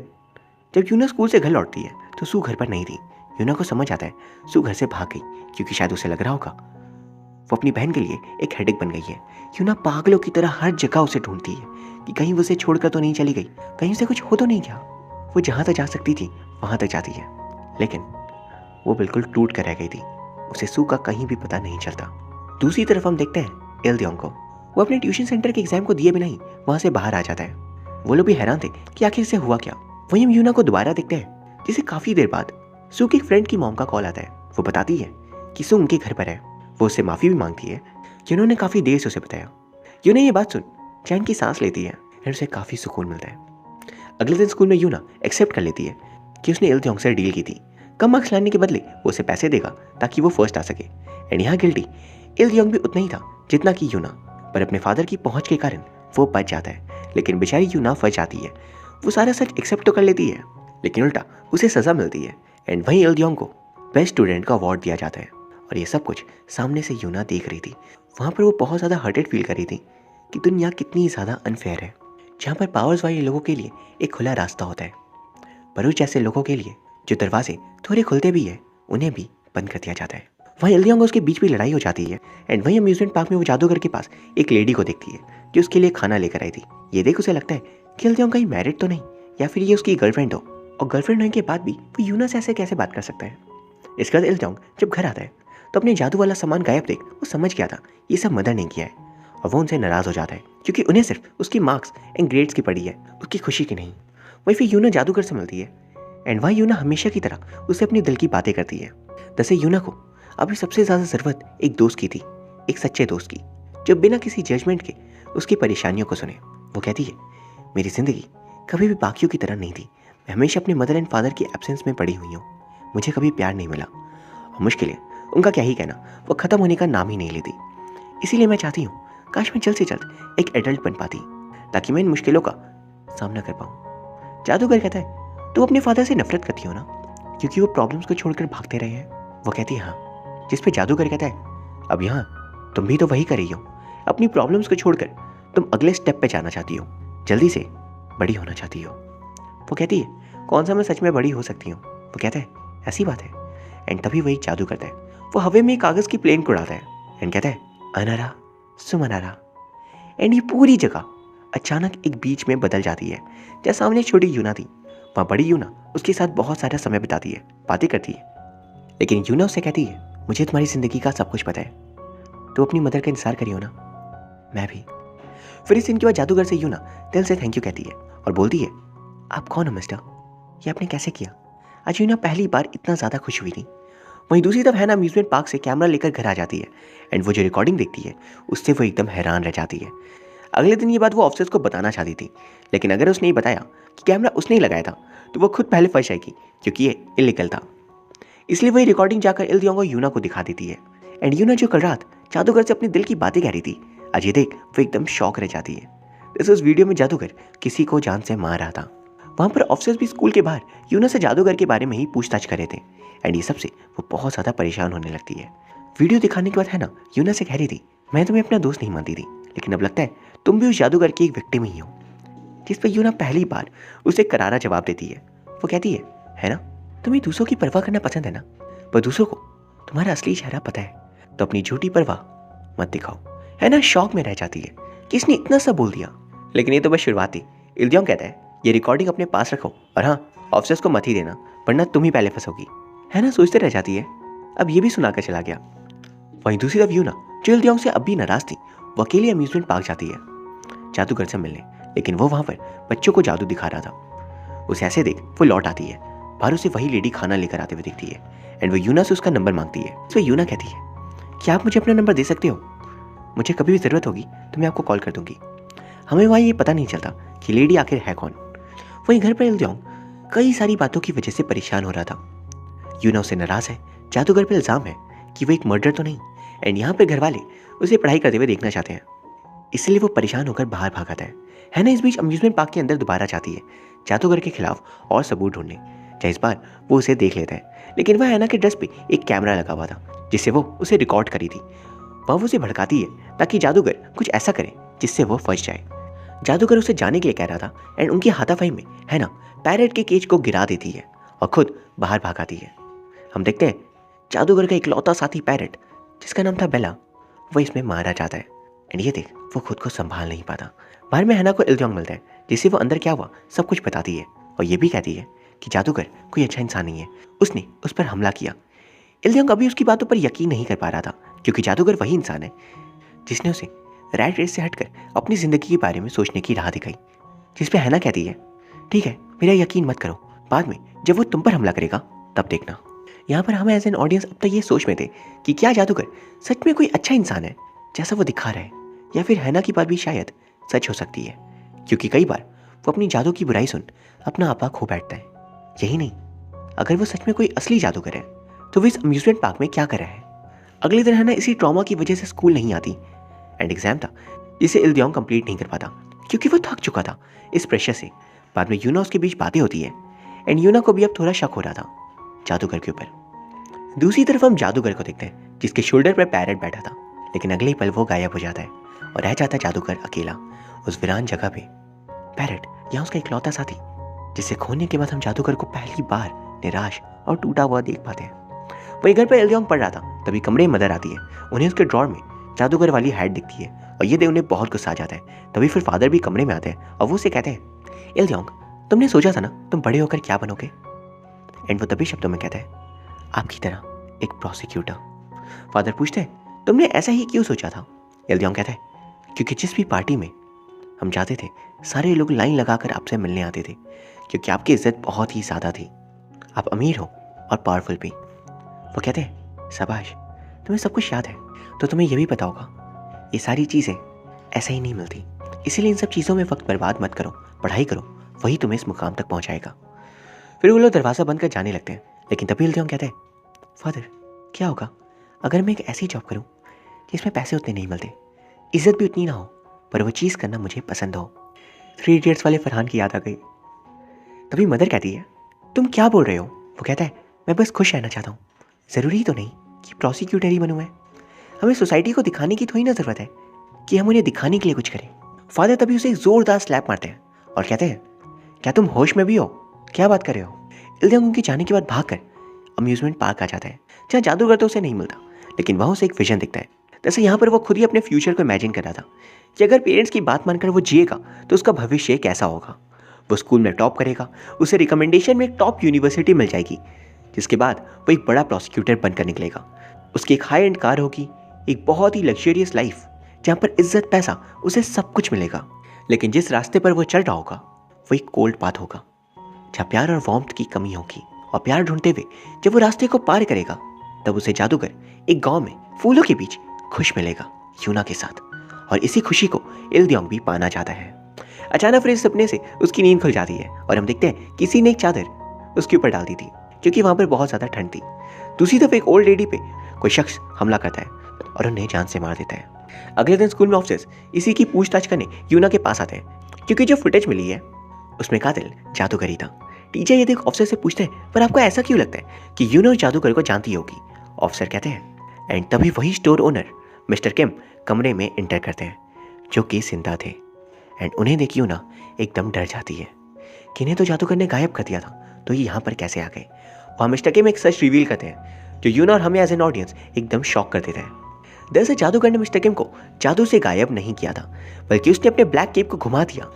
जब यूना स्कूल से घर लौटती है तो सू घर पर नहीं थी। यूना को समझ आता है सू घर से भाग गई, क्योंकि शायद उसे लग रहा होगा वो अपनी बहन के लिए एक हेडेक बन गई है। यूना पागलों की तरह हर जगह उसे ढूंढती है कि कहीं वो उसे छोड़कर तो नहीं चली गई, कहीं उसे कुछ हो तो नहीं गया। वो जहाँ तक जा सकती थी वहाँ तक जाती है, लेकिन वो बिल्कुल टूट कर रह गई थी। उसे सू का कहीं भी पता नहीं चलता। दूसरी तरफ हम देखते हैं इल्दियोंग को। वो अपने ट्यूशन सेंटर के एग्जाम को दिए बिना ही वहाँ से बाहर आ जाता है। वो लोग भी हैरान थे कि आखिर से हुआ क्या। वहीं हम यूना को दोबारा देखते हैं, जिसे काफ़ी देर बाद सू की फ्रेंड की मॉम का कॉल आता है। वो बताती है कि सू उनके घर पर है। वो उससे माफ़ी भी मांगती है कि उन्होंने काफ़ी देर से उसे बताया। यूना ये बात सुन चैन की सांस लेती है और उसे काफ़ी सुकून मिलता है। अगले दिन स्कूल में यूना एक्सेप्ट कर लेती है कि उसने इल्तियोंग से डील की थी। कम मार्क्स लाने के बदले वो उसे पैसे देगा ताकि वो फर्स्ट आ सके। एंड यहाँ गिल्टी इल्तियोंग भी उतना ही था जितना कि यूना, पर अपने फादर की पहुंच के कारण वो बच जाता है। लेकिन बेचारी यूना फंस जाती है। वो सारा सच एक्सेप्ट तो कर लेती है लेकिन उल्टा उसे सज़ा मिलती है। एंड वहीं इल्तियोंग को बेस्ट स्टूडेंट का अवार्ड दिया जाता है। और ये सब कुछ सामने से यूना देख रही थी। वहाँ पर वो बहुत ज़्यादा हर्टेड फील कर रही थी कि दुनिया कितनी ज़्यादा अनफेयर है, जहाँ पर पावर्स वाले लोगों के लिए एक खुला रास्ता होता है, पर उस जैसे लोगों के लिए जो दरवाजे थोड़े खुलते भी है उन्हें भी बंद कर दिया जाता है। वहीं इल्तियोंग और उसके बीच भी लड़ाई हो जाती है। एंड वहीं अम्यूजमेंट पार्क में वो जादूगर के पास एक लेडी को देखती है जो उसके लिए खाना लेकर आई थी। ये देख उसे लगता है कि इल्तियोंग कहीं मैरिड तो नहीं या फिर ये उसकी गर्लफ्रेंड हो, और गर्लफ्रेंड होने के बाद भी वो यूना से ऐसे कैसे बात कर सकता है। इसके बाद इल्तियोंग जब घर आता है तो अपने जादू वाला सामान गायब देख वो समझ गया था ये सब मदर ने किया है, और वो उनसे नाराज़ हो जाता है क्योंकि उन्हें सिर्फ उसकी मार्क्स एंड ग्रेड्स की पड़ी है, उसकी खुशी की नहीं। वहीं फिर यूना जादूगर से मिलती है। एंड वहाँ यूना हमेशा की तरह उसे अपनी दिल की बातें करती है। जैसे यूना को अभी सबसे ज़्यादा ज़रूरत एक दोस्त की थी, एक सच्चे दोस्त की जो बिना किसी जजमेंट के उसकी परेशानियों को सुने। वो कहती है मेरी ज़िंदगी कभी भी बाकियों की तरह नहीं थी। मैं हमेशा अपने मदर एंड फादर की एब्सेंस में पड़ी हुई हूँ। मुझे कभी प्यार नहीं मिला और मुश्किलें, उनका क्या ही कहना, वो ख़त्म होने का नाम ही नहीं लेती। इसीलिए मैं चाहती हूँ काश मैं जल्द से जल्द एक एडल्ट बन पाती ताकि मैं इन मुश्किलों का सामना कर पाऊँ। जादूगर कहता है तू अपने फादर से नफरत करती हो ना, क्योंकि वो प्रॉब्लम्स को छोड़कर भागते रहे हैं। वो कहती है हाँ। जिस पे जादूगर कहता है अब यहाँ तुम भी तो वही कर रही हो, अपनी प्रॉब्लम्स को छोड़कर तुम अगले स्टेप पे जाना चाहती हो, जल्दी से बड़ी होना चाहती हो। वो कहती है कौन सा मैं सच में बड़ी हो सकती हूँ। वो कहता है ऐसी बात है। एंड तभी वही जादू करता है, वो हवा में कागज़ की प्लेन को उड़ाता है एंड कहता है अनारा सुमनारा। एंड ये पूरी जगह अचानक एक बीच में बदल जाती है। जहाँ सामने छोटी यूना थी वहाँ बड़ी यूना उसके साथ बहुत सारा समय बिताती है, बातें करती है। लेकिन यूना उससे कहती है मुझे तुम्हारी ज़िंदगी का सब कुछ पता है, तो अपनी मदर का इंतजार करियो ना, मैं भी। फिर इस दिन के बाद जादूगर से यूना दिल से थैंक यू कहती है और बोलती है आप कौन हो मिस्टर, ये आपने कैसे किया। आज यूना पहली बार इतना ज़्यादा खुश हुई थी। वहीं दूसरी तरफ है ना अम्यूजमेंट पार्क से कैमरा लेकर घर आ जाती है। एंड वो जो रिकॉर्डिंग देखती है उससे वो एकदम हैरान रह जाती है। अगले दिन ये बात वो ऑफिसर्स को बताना चाहती थी, लेकिन अगर उसने ये बताया कि कैमरा उसने ही लगाया था तो वो खुद पहले फंस जाएगी क्योंकि ये इलीगल था। इसलिए वही रिकॉर्डिंग जाकर इल्तियोंग और यूना को दिखा देती है। एंड यूना जो कल रात जादूगर से अपने दिल की बातें कह रही थी, आज ये देख वो एकदम शॉक रह जाती है। जैसे उस वीडियो में जादूगर किसी को जान से मार रहा था। वहाँ पर ऑफिसर्स भी स्कूल के बाहर यूना से जादूगर के बारे में ही पूछताछ कर रहे थे। एंड ये सबसे वो बहुत ज़्यादा परेशान होने लगती है। वीडियो दिखाने के बाद है ना यूना से कह रही थी मैं तुम्हें अपना दोस्त नहीं मानती थी, लेकिन अब लगता है तुम भी उस जादूगर की एक विक्टिम ही हो। जिस पर यूना पहली बार उसे करारा जवाब देती है। वो कहती है ना तुम्हें दूसरों की परवाह करना पसंद है ना, पर दूसरों को तुम्हारा असली चेहरा पता है तो अपनी झूठी परवाह मत दिखाओ। है ना शौक में रह जाती है कि इसने इतना सा बोल दिया, लेकिन ये तो बस शुरुआत थी। इल्तियोंग कहता है ये रिकॉर्डिंग अपने पास रखो और हाँ ऑफिसर्स को मत ही देना वरना तुम ही पहले फंसोगी। है ना सोचते रह जाती है अब ये भी सुनाकर चला गया। वहीं दूसरी तरफ यूना जो इल्तियोंग से अब भी नाराज थी वो अकेली अम्यूजमेंट पार्क जाती है जादूगर से मिलने, लेकिन वो वहाँ पर बच्चों को जादू दिखा रहा था। उसे ऐसे देख वो लौट आती है। बाहर उसे वही लेडी खाना लेकर आते हुए दिखती है। एंड वो यूना से उसका नंबर मांगती है। तो यूना कहती है क्या आप मुझे अपना नंबर दे सकते हो, मुझे कभी भी ज़रूरत होगी तो मैं आपको कॉल कर दूंगी। हमें वहाँ ये पता नहीं चलता कि लेडी आखिर है कौन। वहीं घर पर इल्तियोंग कई सारी बातों की वजह से परेशान हो रहा था। यूना उससे नाराज़ है, जादूगर पर इल्ज़ाम है कि वो एक मर्डर तो नहीं। एंड यहाँ पर घर वाले उसे पढ़ाई करते हुए देखना चाहते हैं, इसलिए वो परेशान होकर बाहर भाग आता है ना। इस बीच अम्यूजमेंट पार्क के अंदर दोबारा जाती है जादूगर के खिलाफ और सबूत ढूंढने। चाहे इस बार वो उसे देख लेता है, लेकिन वह हैना के ड्रेस पे एक कैमरा लगा हुआ था जिससे वो उसे रिकॉर्ड करी थी। वह उसे भड़काती है ताकि जादूगर कुछ ऐसा करे जिससे वो फंस जाए। जादूगर उसे जाने के लिए कह रहा था एंड उनकी हाथापाई में है ना पैरेट के केज को गिरा देती है और खुद बाहर भाग आती है। हम देखते हैं जादूगर का इकलौता साथी पैरेट जिसका नाम था बेला, वो इसमें मारा जाता है। एंड ये देख वो खुद को संभाल नहीं पाता। बाहर में हैना को इल्तियोंग मिलता है जिससे वो अंदर क्या हुआ सब कुछ बताती है और ये भी कहती है कि जादूगर कोई अच्छा इंसान नहीं है, उसने उस पर हमला किया। इल्तियोंग अभी उसकी बातों पर यकीन नहीं कर पा रहा था क्योंकि जादूगर वही इंसान है जिसने उसे रैट रेस से हटकर अपनी ज़िंदगी के बारे में सोचने की राह दिखाई। जिस पे हैना कहती है ठीक है मेरा यकीन मत करो, बाद में जब वो तुम पर हमला करेगा तब देखना। यहाँ पर हम एज एन ऑडियंस अब तक ये सोच में थे कि क्या जादूगर सच में कोई अच्छा इंसान है जैसा वो दिखा रहा है, या फिर हैना की बात भी शायद सच हो सकती है, क्योंकि कई बार वो अपनी जादू की बुराई सुन अपना आपा खो बैठता है। यही नहीं, अगर वो सच में कोई असली जादूगर है तो वो इस अम्यूजमेंट पार्क में क्या कर रहा है। अगले दिन हैना इसी ट्रॉमा की वजह से स्कूल नहीं आती एंड एग्जाम था जिसे इल्दियोंग कंप्लीट नहीं कर पाता क्योंकि वो थक चुका था इस प्रेशर से। बाद में यूना उसके बीच बातें होती है एंड यूना को भी अब थोड़ा शक हो रहा था जादूगर के ऊपर। दूसरी तरफ हम जादूगर को देखते हैं जिसके शोल्डर पर पैरेट बैठा था, लेकिन अगले ही पल वो गायब हो जाता है और रह जाता है जादूगर अकेला उस वीरान जगह पे। पैरेट यहाँ उसका इकलौता साथी जिसे खोने के बाद हम जादूगर को पहली बार निराश और टूटा हुआ देख पाते हैं। वही घर पर इल्दियोंग पढ़ रहा था, तभी कमरे में मदर आती है। उन्हें उसके ड्रॉर में जादूगर वाली हैट दिखती है और ये देख उन्हें बहुत गुस्सा आ जाता है। तभी फिर फादर भी कमरे में आते हैं और वो उसे कहते हैं, इल्दियोंग तुमने सोचा था ना तुम बड़े होकर क्या बनोगे। एंड वो तभी शब्दों में कहता है, आपकी तरह एक प्रोसिक्यूटर। फादर पूछते हैं, तुमने ऐसा ही क्यों सोचा था। इल्दियोंग कहता है, क्योंकि जिस भी पार्टी में हम जाते थे सारे लोग लाइन लगाकर आपसे मिलने आते थे, क्योंकि आपकी इज्जत बहुत ही ज़्यादा थी। आप अमीर हो और पावरफुल भी। वो कहते हैं, शाबाश, तुम्हें सब कुछ याद है तो तुम्हें यह भी पता होगा ये सारी चीज़ें ऐसे ही नहीं मिलती, इसीलिए इन सब चीज़ों में वक्त बर्बाद मत करो, पढ़ाई करो, वही तुम्हें इस मुकाम तक पहुंचाएगा। फिर वो लोग दरवाज़ा बंद कर जाने लगते हैं, लेकिन तभी इल्दियोंग कहते हैं, फादर क्या होगा अगर मैं एक ऐसी जॉब करूं जिसमें पैसे उतने नहीं मिलते, इज्जत भी उतनी ना हो, पर वो चीज़ करना मुझे पसंद हो। 3 इडियट्स वाले फरहान की याद आ गई। तभी मदर कहती है, तुम क्या बोल रहे हो। वो कहता है, मैं बस खुश रहना चाहता हूँ, ज़रूरी तो नहीं कि प्रोसिक्यूटर ही बनूँ मैं। हमें सोसाइटी को दिखाने की थोड़ी ना ज़रूरत है कि हम उन्हें दिखाने के लिए कुछ करें। फादर तभी उसे एक ज़ोरदार स्लैप मारते हैं और कहते हैं, क्या तुम होश में भी हो, क्या बात कर रहे हो। इल्दियोंग उनके जाने के बाद भागकर अम्यूजमेंट पार्क आ जाता है जहाँ जादूगर तो उसे नहीं मिलता, लेकिन वहाँ उसे एक विजन दिखता है। जैसे यहाँ पर वो खुद ही अपने फ्यूचर को इमेजिन कर रहा था कि अगर पेरेंट्स की बात मानकर वो जिएगा तो उसका भविष्य कैसा होगा। वो स्कूल में टॉप करेगा, उसे रिकमेंडेशन में एक टॉप यूनिवर्सिटी मिल जाएगी, जिसके बाद वो एक बड़ा प्रोसिक्यूटर बनकर निकलेगा। उसकी एक हाई एंड कार होगी, एक बहुत ही लग्जरियस लाइफ जहाँ पर इज्जत पैसा उसे सब कुछ मिलेगा। लेकिन जिस रास्ते पर वो चल रहा होगा वो एक कोल्ड पाथ होगा जहाँ प्यार और वार्मथ की कमी होगी। और प्यार ढूंढते हुए जब वो रास्ते को पार करेगा तब उसे जादूगर एक गांव में फूलों के बीच खुश मिलेगा यूना के साथ, और इसी खुशी को इल्दियोंग भी पाना चाहता है। अचानक फिर इस सपने से उसकी नींद खुल जाती है और हम देखते हैं किसी ने एक चादर उसके ऊपर डाल दी थी क्योंकि वहाँ पर बहुत ज़्यादा ठंड थी। दूसरी तरफ एक ओल्ड लेडी पे कोई शख्स हमला करता है और उन्हें जान से मार देता है। अगले दिन स्कूल में ऑफिसर्स इसी की पूछताछ करने यूना के पास आते हैं क्योंकि जो फुटेज मिली है उसमें कातिल जादूगर ही था। टीचर ये देख ऑफिसर से पूछते हैं, पर आपको ऐसा क्यों लगता है कि यूना उस जादूगर को जानती होगी। ऑफिसर कहते हैं, एंड तभी वही स्टोर ओनर मिस्टर किम कमरे में एंटर करते हैं जो कि जिंदा थे। एंड उन्हें देख यूना एकदम डर जाती है कि इन्हें तो जादूगर ने गायब कर दिया था, तो ये यहाँ पर कैसे आ गए। और मिस्टर किम एक सच रिवील करते हैं जो यूना और हमें एज एन ऑडियंस एकदम शॉक कर देता है। दरअसल जादूगर ने मिस्टर किम को जादू से गायब नहीं किया था, बल्कि उसने अपने ब्लैक केप को घुमा दिया,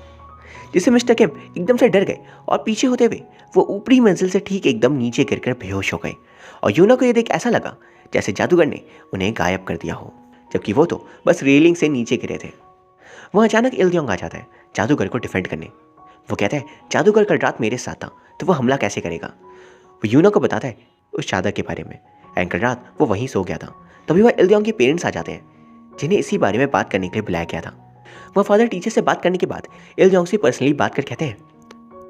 जिससे मिस्टर किम एकदम से डर गए और पीछे होते हुए वो ऊपरी मंजिल से ठीक एकदम नीचे गिरकर बेहोश हो गए। और यूना को ये देख ऐसा लगा जैसे जादूगर ने उन्हें गायब कर दिया हो, जबकि वो तो बस रेलिंग से नीचे गिरे थे। वह अचानक इल्दियोंग आ जाता है जादूगर को डिफेंड करने। वो कहता है, जादूगर कल रात मेरे साथ था तो वो हमला कैसे करेगा। वो यूना को बताता है उस चादर के बारे में, एंड कल रात वो वहीं सो गया था। तभी वह इल्दियोंग के पेरेंट्स आ जाते हैं जिन्हें इसी बारे में बात करने के लिए बुलाया गया था। वह फादर टीचर से बात करने के बाद इल्दियोंग से पर्सनली बात कर कहते हैं,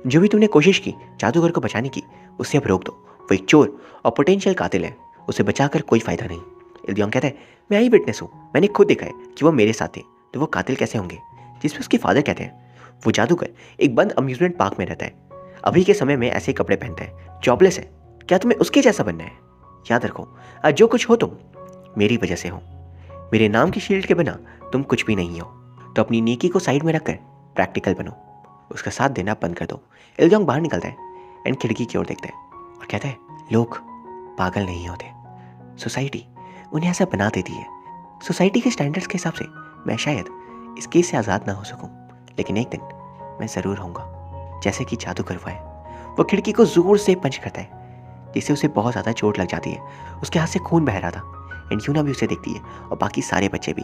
जो भी तुमने कोशिश की जादूगर को बचाने की उसे अब रोक दो, वो एक चोर और पोटेंशियल कातिल है, उसे बचाकर कोई फायदा नहीं। इल्दियोंग कहता है, मैं आई विटनेस हूँ, मैंने खुद देखा है कि वो मेरे साथ थे, तो वो कातिल कैसे होंगे। जिस पर उसके फादर कहते हैं, वो जादूगर एक बंद अम्यूजमेंट पार्क में रहता है, अभी के समय में ऐसे कपड़े पहनता है, जॉबलेस है, क्या तुम्हें उसके जैसा बनना है। याद रखो, आज जो कुछ हो तुम मेरी वजह से हो, मेरे नाम की शील्ड के बिना तुम कुछ भी नहीं हो, तो अपनी नेकी को साइड में रखकर प्रैक्टिकल बनो, उसका साथ देना बंद कर दो। इल्दियोंग बाहर निकलता है एंड खिड़की की ओर देखता है और कहता है, लोग पागल नहीं होते, सोसाइटी उन्हें ऐसा बना देती है। सोसाइटी के स्टैंडर्ड्स के हिसाब से मैं शायद इस केस से आज़ाद ना हो सकूं, लेकिन एक दिन मैं ज़रूर होऊंगा, जैसे कि जादूगर हुआ है। वो खिड़की को ज़ोर से पंच करता है जिससे उसे बहुत ज़्यादा चोट लग जाती है। उसके हाथ से खून बह रहा था एंड यूना भी उसे देखती है और बाकी सारे बच्चे भी,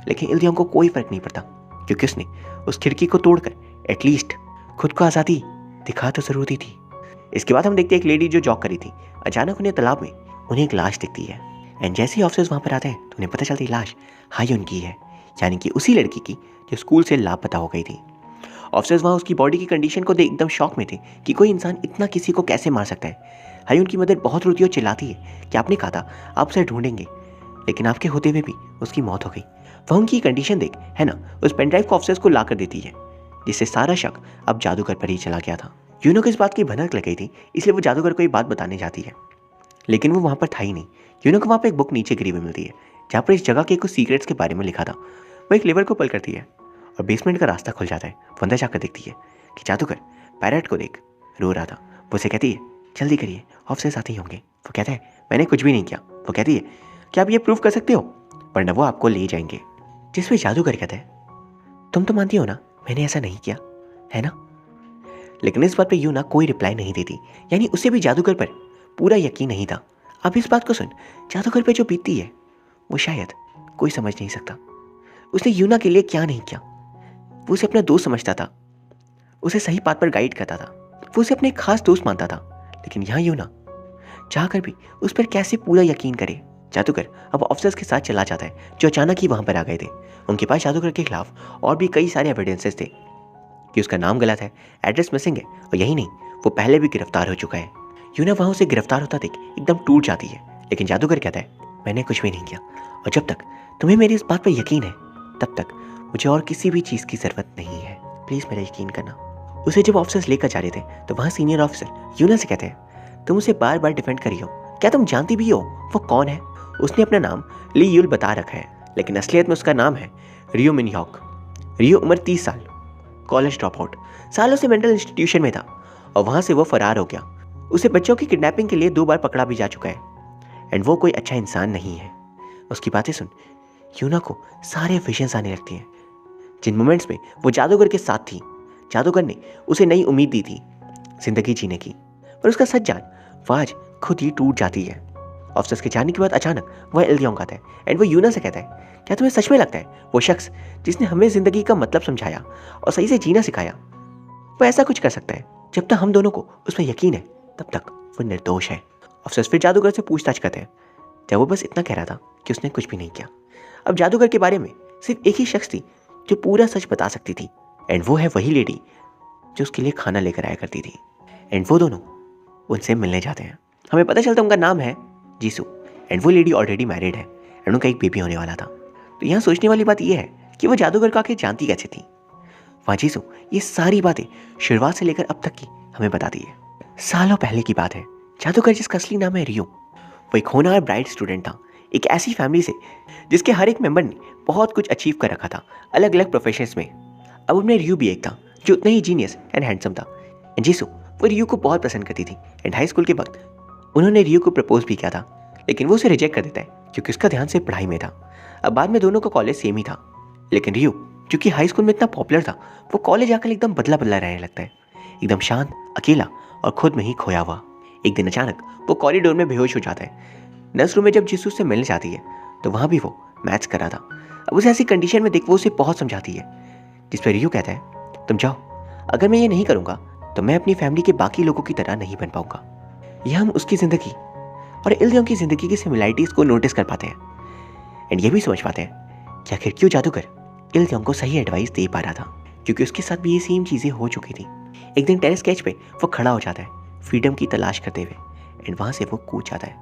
लेकिन इल्दियोंग को कोई फ़र्क नहीं पड़ता क्योंकि उसने उस खिड़की को तोड़कर एटलीस्ट खुद को आज़ादी दिखा तो ज़रूरी थी। इसके बाद हम देखते हैं एक लेडी जो जॉग करी थी, अचानक उन्हें तालाब में उन्हें एक लाश दिखती है। एंड जैसे ही ऑफिसर्स वहाँ पर आते हैं तो उन्हें पता चलती है लाश हायुन की है। यानी कि उसी लड़की की जो स्कूल से लापता हो गई थी। ऑफिसर्स वहाँ उसकी बॉडी की कंडीशन को देख एकदम शॉक में थे कि कोई इंसान इतना किसी को कैसे मार सकता है। हाई उनकी मदर बहुत रोती और चिल्लाती है कि आपने कहा था आप उसे ढूंढेंगे, लेकिन आपके होते हुए भी उसकी मौत हो गई। वह उनकी कंडीशन देख है ना उस पेनड्राइव को ऑफिसर्स को ला कर देती है, जिससे सारा शक अब जादूगर पर ही चला गया था। यूनो को इस बात की भनक लग गई थी, इसलिए वो जादूगर को ये बात बताने जाती है, लेकिन वो वहाँ पर था ही नहीं। यूनो को वहाँ पर एक बुक नीचे गिरी हुई मिलती है जहाँ पर इस जगह के कुछ सीक्रेट्स के बारे में लिखा था। वो एक लेवर को पल करती है और बेसमेंट का रास्ता खुल जाता है। वो अंदर जाकर देखती है कि जादूगर पैरेट को देख रो रहा था। वो उसे कहती है जल्दी करिए ऑफिसर्स आते ही होंगे। वो कहता है मैंने कुछ भी नहीं किया। वो कहती है क्या आप ये प्रूफ कर सकते हो, वरना वो आपको ले जाएंगे। जिस पे जादूगर कहता है तुम तो मानती हो ना मैंने ऐसा नहीं किया है ना। लेकिन इस बात पे यूना कोई रिप्लाई नहीं देती, यानी उसे भी जादूगर पर पूरा यकीन नहीं था। अब इस बात को सुन, जादूगर पे जो बीतती है वो शायद कोई समझ नहीं सकता। उसने यूना के लिए क्या नहीं किया। वो उसे अपना दोस्त समझता था, उसे सही बात पर गाइड करता था, वो उसे अपने खास दोस्त मानता था। लेकिन यहाँ यूना चाहकर भी उस पर कैसे पूरा यकीन करे। जादूगर अब ऑफिसर्स के साथ चला जाता है जो अचानक ही वहां पर आ गए थे। उनके पास जादूगर के खिलाफ और भी कई सारे एविडेंसेस थे कि उसका नाम गलत है, एड्रेस मिसिंग है, और यही नहीं वो पहले भी गिरफ्तार हो चुका है। यूना वहां उसे गिरफ्तार होता देख एकदम टूट जाती है, लेकिन जादूगर कहता है मैंने कुछ भी नहीं किया, और जब तक तुम्हें मेरी इस बात पर यकीन है तब तक मुझे और किसी भी चीज़ की ज़रूरत नहीं है, प्लीज़ मेरा यकीन करना। उसे जब ऑफिसर्स लेकर जा रहे थे तो वहाँ सीनियर ऑफिसर यूना से कहते हैं तुम उसे बार बार डिफेंड करी हो, क्या तुम जानती भी हो वो कौन है। उसने अपना नाम ली यूल बता रखा है, लेकिन असलियत में उसका नाम है रियो मिनहॉक। रियो उम्र 30 साल, कॉलेज ड्रॉप आउट, सालों से मेंटल इंस्टीट्यूशन में था और वहाँ से वो फरार हो गया। उसे बच्चों की किडनैपिंग के लिए 2 बार पकड़ा भी जा चुका है, एंड वो कोई अच्छा इंसान नहीं है। उसकी बातें सुन यूना को सारे विजन्स आने लगती हैं, जिन मोमेंट्स में वो जादूगर के साथ थी। जादूगर ने उसे नई उम्मीद दी थी जिंदगी जीने की, पर उसका सच जान वो आज खुद ही टूट जाती है। ऑफिसर्स के जाने के बाद अचानक वह इल्दियोंग आता है एंड वो यूना से कहता है क्या तुम्हें सच में लगता है वो शख्स जिसने हमें जिंदगी का मतलब समझाया और सही से जीना सिखाया वो ऐसा कुछ कर सकता है। जब तक हम दोनों को उस पर यकीन है तब तक वो निर्दोष है। ऑफिसर्स फिर जादूगर से पूछताछ करते हैं, जब वो बस इतना कह रहा था कि उसने कुछ भी नहीं किया। अब जादूगर के बारे में सिर्फ एक ही शख्स थी जो पूरा सच बता सकती थी, एंड वो है वही लेडी जो उसके लिए खाना लेकर आया करती थी। एंड वो दोनों उनसे मिलने जाते हैं। हमें पता चलता है उनका नाम है जीसू, एंड वो लेडी ऑलरेडी मैरिड है एंड उनका एक बेबी होने वाला था। तो यहाँ सोचने वाली बात यह है कि वो जादूगर को आखिर जानती कैसे थी। वहाँ जीसू ये सारी बातें शुरुआत से लेकर अब तक की हमें बताती है। सालों पहले की बात है। जादूगर जिसका असली नाम है रियो, वो एक होनहार ब्राइट स्टूडेंट था, एक ऐसी फैमिली से जिसके हर एक मेंबर ने बहुत कुछ अचीव कर रखा था अलग अलग प्रोफेशंस में। अब उनमें रियो भी एक था जो उतना ही जीनियस एंड हैंडसम था। एंड जीसू वो रियो को बहुत पसंद करती थी, एंड हाई स्कूल के वक्त उन्होंने रियो को प्रपोज भी किया था, लेकिन वो उसे रिजेक्ट कर देता है क्योंकि उसका ध्यान सिर्फ पढ़ाई में था। अब बाद में दोनों का कॉलेज सेम ही था, लेकिन रियो जो कि हाई स्कूल में इतना पॉपुलर था वो कॉलेज आकर एकदम बदला बदला रहने लगता है, एकदम शांत, अकेला और खुद में ही खोया हुआ। एक दिन अचानक वो कॉरिडोर में बेहोश हो जाता है। नर्स रूम में जब जीसू से मिलने जाती है तो वहाँ भी वो मैथ्स कर रहा था। अब उसे ऐसी कंडीशन में देख वो उसे बहुत समझाती है, जिस पर रियो कहता है तुम जाओ, अगर मैं ये नहीं करूँगा तो मैं अपनी फैमिली के बाकी लोगों की तरह नहीं बन पाऊंगा। यह हम उसकी ज़िंदगी और इल्दियों की ज़िंदगी की सिमिलैरिटीज़ को नोटिस कर पाते हैं, एंड ये भी समझ पाते हैं कि आखिर क्यों जादूगर इल्दियोंग को सही एडवाइस दे पा रहा था, क्योंकि उसके साथ भी ये सेम चीज़ें हो चुकी थी। एक दिन टेरेस कैच पे वो खड़ा हो जाता है फ्रीडम की तलाश करते हुए, एंड वहाँ से वो कूद जाता है।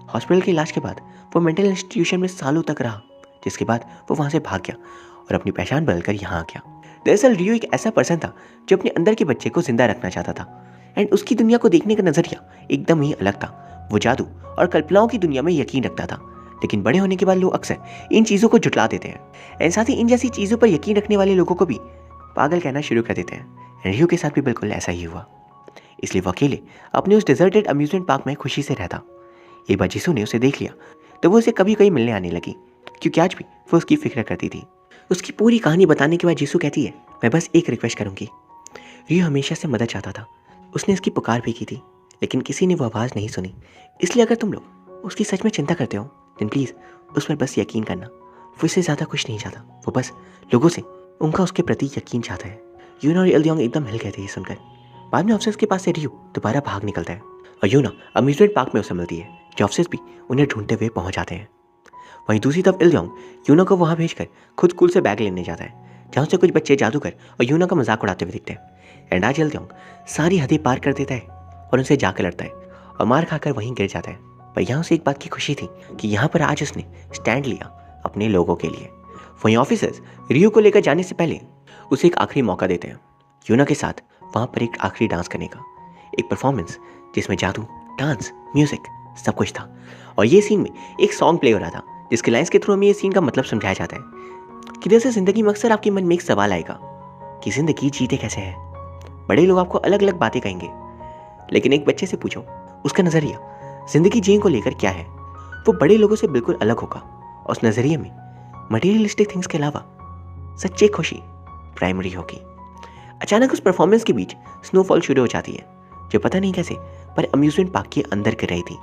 हॉस्पिटल के इलाज के बाद वो मेंटल इंस्टीट्यूशन में सालों तक रहा, जिसके बाद वो वहाँ से भाग गया और अपनी पहचान बदलकर यहाँ आ गया। दरअसल रियो एक ऐसा पर्सन था जो अपने अंदर के बच्चे को जिंदा रखना चाहता था, एंड उसकी दुनिया को देखने का नजरिया एकदम ही अलग था। वो जादू और कल्पनाओं की दुनिया में यकीन रखता था, लेकिन बड़े होने के बाद लोग अक्सर इन चीज़ों को झुटला देते हैं, एंड साथ ही इन जैसी चीज़ों पर यकीन रखने वाले लोगों को भी पागल कहना शुरू कर देते हैं। रियो के साथ भी बिल्कुल ऐसा ही हुआ, इसलिए वो अकेले अपने उस डेजर्टेड अम्यूजमेंट पार्क में खुशी से रहता। एक बार जीसू ने उसे देख लिया तो वो उसे कभी कभी मिलने आने लगी, क्योंकि आज भी वो उसकी फिक्र करती थी। उसकी पूरी कहानी बताने के बाद जीसू कहती है मैं बस एक रिक्वेस्ट करूंगी। रियो हमेशा से मदद चाहता था, उसने इसकी पुकार भी की थी, लेकिन किसी ने वो आवाज़ नहीं सुनी। इसलिए अगर तुम लोग उसकी सच में चिंता करते हो देन प्लीज़ उस पर बस यकीन करना। वो इससे ज़्यादा कुछ नहीं चाहता, वो बस लोगों से उनका उसके प्रति यकीन चाहता है। यूना और इल्दियोंग एकदम हिल गए थे ये सुनकर। बाद में ऑफिसर्स के पास से रियो दोबारा भाग निकलता है और यूना अम्यूजमेंट पार्क में उसे मिलती है, जो ऑफिसर्स भी उन्हें ढूंढते हुए पहुंच जाते हैं। वहीं दूसरी तरफ इल्योंग यूना को वहां भेजकर खुद स्कूल से बैग लेने जाता है, जहां से कुछ बच्चे जादूगर और यूना का मजाक उड़ाते हुए दिखते हैं। एंड आज इल्योंग सारी हदें पार कर देता है और उनसे जाकर लड़ता है और मार खाकर वहीं गिर जाता है। पर यहाँ उसे एक बात की खुशी थी कि यहाँ पर आज उसने स्टैंड लिया अपने लोगों के लिए। वहीं ऑफिसर्स रियो को लेकर जाने से पहले उसे एक आखिरी मौका देते हैं यूना के साथ वहाँ पर एक आखिरी डांस करने का, एक परफॉर्मेंस जिसमें जादू, डांस, म्यूजिक सब कुछ था। और ये सीन में एक सॉन्ग प्ले हो रहा था जिसके लाइन्स के थ्रू हमें ये सीन का मतलब समझाया जाता है कि जैसे जिंदगी में अक्सर आपके मन में एक सवाल आएगा कि जिंदगी जीते कैसे है। बड़े लोग आपको अलग अलग बातें कहेंगे, लेकिन एक बच्चे से पूछो, उसका नजरिया जिंदगी जीने को लेकर क्या है, वो बड़े लोगों से बिल्कुल अलग होगा। और उस नजरिए में मटेरियलिस्टिक थिंग्स के अलावा सच्ची खुशी प्राइमरी होगी। अचानक उस परफॉर्मेंस के बीच स्नोफॉल शुरू हो जाती है, जो पता नहीं कैसे पर अम्यूजमेंट पार्क के अंदर गिर रही थी,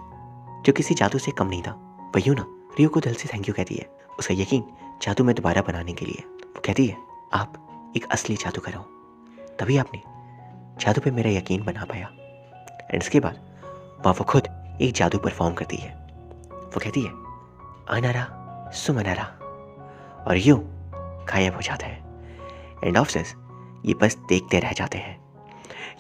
जो किसी जादू से कम नहीं था। वह यूना रियो को दिल से थैंक यू कहती है, उसका यकीन जादू में दोबारा बनाने के लिए। वो कहती है, आप एक असली जादूगर हो, तभी आपने जादू पे मेरा यकीन बना पाया। एंड इसके बाद वहाँ वो खुद एक जादू परफॉर्म करती है। वो कहती है, अनारा सुमनारा, और यूं गायब हो जाता है। एंड ऑफिसर्स ये बस देखते रह जाते हैं।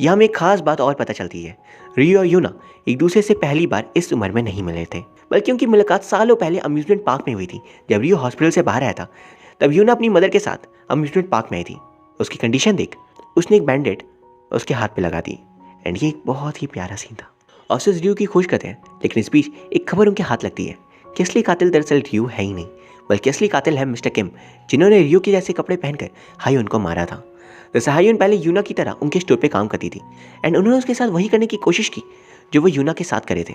यहाँ हमें एक खास बात और पता चलती है, रियो और यूना एक दूसरे से पहली बार इस उम्र में नहीं मिले थे, बल्कि उनकी मुलाकात सालों पहले अम्यूजमेंट पार्क में हुई थी। जब रियो हॉस्पिटल से बाहर आया था तब यूना अपनी मदर के साथ अम्यूजमेंट पार्क में आई थी। उसकी कंडीशन देख उसने एक बैंडेड उसके हाथ पे लगा दी। एंड ये एक बहुत ही प्यारा सीन था। ऑफिसर्स रियो की खोज करते हैं, लेकिन इस बीच एक खबर उनके हाथ लगती है कि असली कातिल दरअसल रियो है ही नहीं, बल्कि असली कातिल है मिस्टर किम, जिन्होंने रियो के जैसे कपड़े पहनकर हायुन को मारा था। वैसे हायुन पहले यूना की तरह उनके स्टोर पे काम करती थी एंड उन्होंने उसके साथ वही करने की कोशिश की जो वो यूना के साथ करे थे।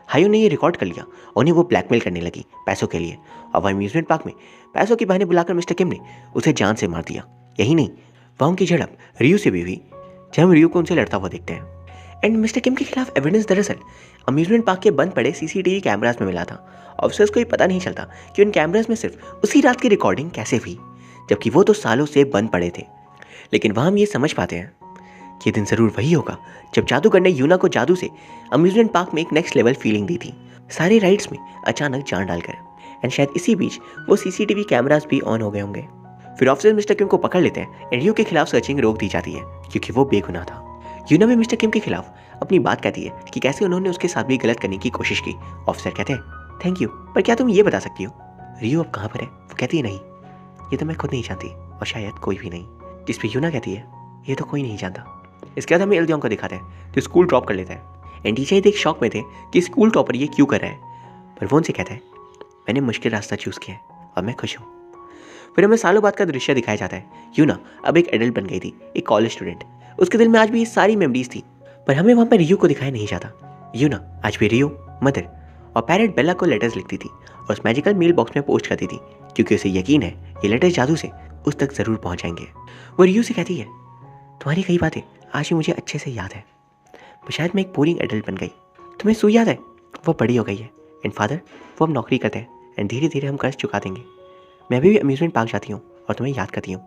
हायुन ने ये रिकॉर्ड कर लिया, उन्हें वो ब्लैकमेल करने लगी पैसों के लिए, और वह अम्यूजमेंट पार्क में पैसों के बहाने बुलाकर मिस्टर किम ने उसे जान से मार दिया। यही नहीं, वह उनकी झड़प रियो से भी हुई, जब हम रियो को उनसे लड़ता हुआ देखते हैं। एंड मिस्टर किम के खिलाफ एविडेंस दरअसल अम्यूजमेंट पार्क के बंद पड़े सीसीटीवी कैमरास में मिला था। ऑफिसर्स को ये पता नहीं चलता कि उन कैमरास में सिर्फ उसी रात की रिकॉर्डिंग कैसे हुई, जबकि वो तो सालों से बंद पड़े थे। लेकिन वहाँ हम ये समझ पाते हैं कि दिन ज़रूर वही होगा जब जादूगर ने यूना को जादू से अम्यूजमेंट पार्क में एक नेक्स्ट लेवल फीलिंग दी थी, सारे राइड्स में अचानक जान डालकर। एंड शायद इसी बीच वो सीसीटीवी कैमरास भी ऑन हो गए होंगे। फिर ऑफिसर मिस्टर किम को पकड़ लेते हैं एंड रियो के खिलाफ सर्चिंग रोक दी जाती है क्योंकि वो बेगुनाह था। यूना भी मिस्टर किम के खिलाफ अपनी बात कहती है कि कैसे उन्होंने उसके साथ भी गलत करने की कोशिश की। ऑफिसर कहते हैं, थैंक यू, पर क्या तुम ये बता सकती हो रियो अब कहाँ पर है? वो कहती है, नहीं, ये तो मैं खुद नहीं जानती और शायद कोई भी नहीं। जिस पे यूना कहती है, ये तो कोई नहीं जानता। इसके बाद हमें इल्योंग को दिखाते हैं जो स्कूल ड्रॉप कर लेता है एंड टीचर देख शॉक में थे कि स्कूल टॉपर ये क्यों कर रहा है, पर वो उनसे कहता है, मैंने मुश्किल रास्ता चूज़ किया है और मैं खुश हूँ। फिर हमें सालों बाद का दृश्य दिखाया जाता है। यूना अब एक एडल्ट बन गई थी, एक कॉलेज स्टूडेंट। उसके दिल में आज भी ये सारी मेमोरीज थी, पर हमें वहाँ पर रियो को दिखाया नहीं जाता। यूना आज भी रियो, मदर और पैरेट बेला को लेटर्स लिखती थी और उस मैजिकल मेल बॉक्स में पोस्ट करती थी, क्योंकि उसे यकीन है ये लेटर्स जादू से उस तक ज़रूर पहुँच जाएंगे। वो रियो से कहती है, तुम्हारी कई बातें आज भी मुझे अच्छे से याद है, पर शायद मैं एक बोरिंग एडल्ट बन गई। तुम्हें सू याद है, वो बड़ी हो गई है एंड फादर वो अब नौकरी करते हैं एंड धीरे धीरे हम कर्ज चुका देंगे। मैं अभी भी अम्यूजमेंट पार्क जाती हूँ और तुम्हें याद करती हूँ।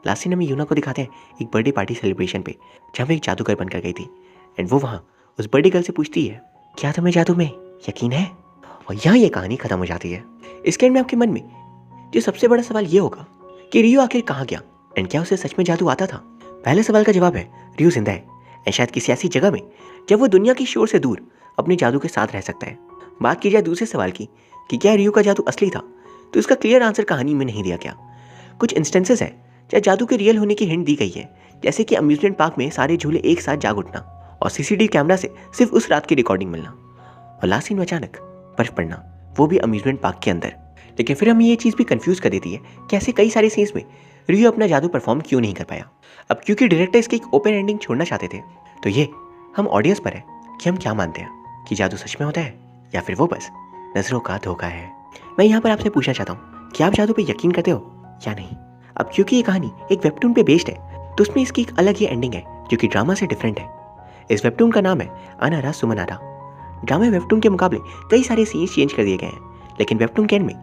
लास्ट सीन हमें यूना को दिखाते हैं एक बर्थडे पार्टी सेलिब्रेशन पे, जहाँ वो एक जादूगर बनकर गई थी एंड वो वहाँ उस बर्थडे गर्ल से पूछती है, क्या तुम्हें जादू में यकीन है? और यहाँ ये कहानी खत्म हो जाती है। इसके एंड में आपके मन में जो सबसे बड़ा सवाल ये होगा कि रियो आखिर कहाँ गया एंड क्या उसे सच में जादू आता था? पहले सवाल का जवाब है, रियो जिंदा है एंड शायद किसी ऐसी जगह में जब वो दुनिया की शोर से दूर अपने जादू के साथ रह सकता है। बात की जाए दूसरे सवाल की कि क्या रियो का जादू असली था, तो इसका क्लियर आंसर कहानी में नहीं दिया गया। कुछ इंस्टेंसेस है जहाँ जादू के रियल होने की हिंट दी गई है, जैसे कि अम्यूजमेंट पार्क में सारे झूले एक साथ जाग उठना और सीसीटीवी कैमरा से सिर्फ उस रात की रिकॉर्डिंग मिलना, और लास्ट सीन में अचानक बर्फ पड़ना, वो भी अम्यूजमेंट पार्क के अंदर। लेकिन फिर हमें ये चीज़ भी कंफ्यूज कर देती है कि ऐसे कई सारे सीन्स में रियो अपना जादू परफॉर्म क्यों नहीं कर पाया। अब क्योंकि डायरेक्टर इसकी एक ओपन एंडिंग छोड़ना चाहते थे, तो ये हम ऑडियंस पर है कि हम क्या मानते हैं कि जादू सच में होता है या फिर वो बस नजरों का धोखा है। मैं यहाँ पर आपसे पूछना चाहता हूँ कि आप जादू पे यकीन करते हो या नहीं। अब क्योंकि ये कहानी एक वेबटून पे बेस्ड है, तो उसमें इसकी एक अलग ही एंडिंग है जो कि ड्रामा से डिफरेंट है। इस वेबटून का नाम है अनारा सुमनारा। ड्रामा वेबटून के मुकाबले कई सारे सीन्स चेंज कर दिए गए हैं, लेकिन वेबटून के एंड में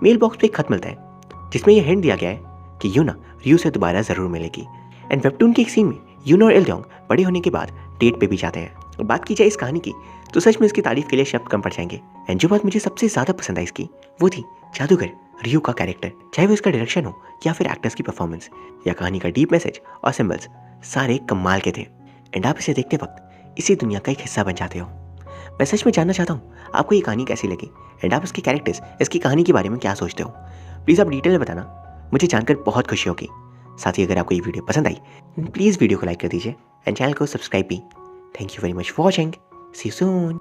मेल बॉक्स पे एक खत मिलता है जिसमें यह हिंट दिया गया है कि यूना रियो से दोबारा ज़रूर मिलेगी। एंड वेबटून के एक सीन में यूना और इल्योंग बड़े होने के बाद डेट पे भी जाते हैं। और बात की जाए इस कहानी की तो सच में इसकी तारीफ के लिए शब्द कम पड़ जाएंगे। एंड जो बात मुझे सबसे ज़्यादा पसंद आई इसकी वो थी जादूगर रियो का कैरेक्टर, चाहे वो इसका डायरेक्शन हो या फिर एक्टर्स की परफॉर्मेंस या कहानी का डीप मैसेज और सिंबल्स, सारे कमाल के थे। एंड आप इसे देखते वक्त इसी दुनिया का एक हिस्सा बन जाते हो। मैं सच में जानना चाहता हूँ आपको ये कहानी कैसी लगी एंड आप इसके कैरेक्टर्स, इसकी कहानी के बारे में क्या सोचते हो। प्लीज़ आप डिटेल में बताना, मुझे जानकर बहुत खुशी होगी। साथ ही अगर आपको ये वीडियो पसंद आई प्लीज़ वीडियो को लाइक कर दीजिए एंड चैनल को सब्सक्राइब भी। Thank you very much for watching. See you soon.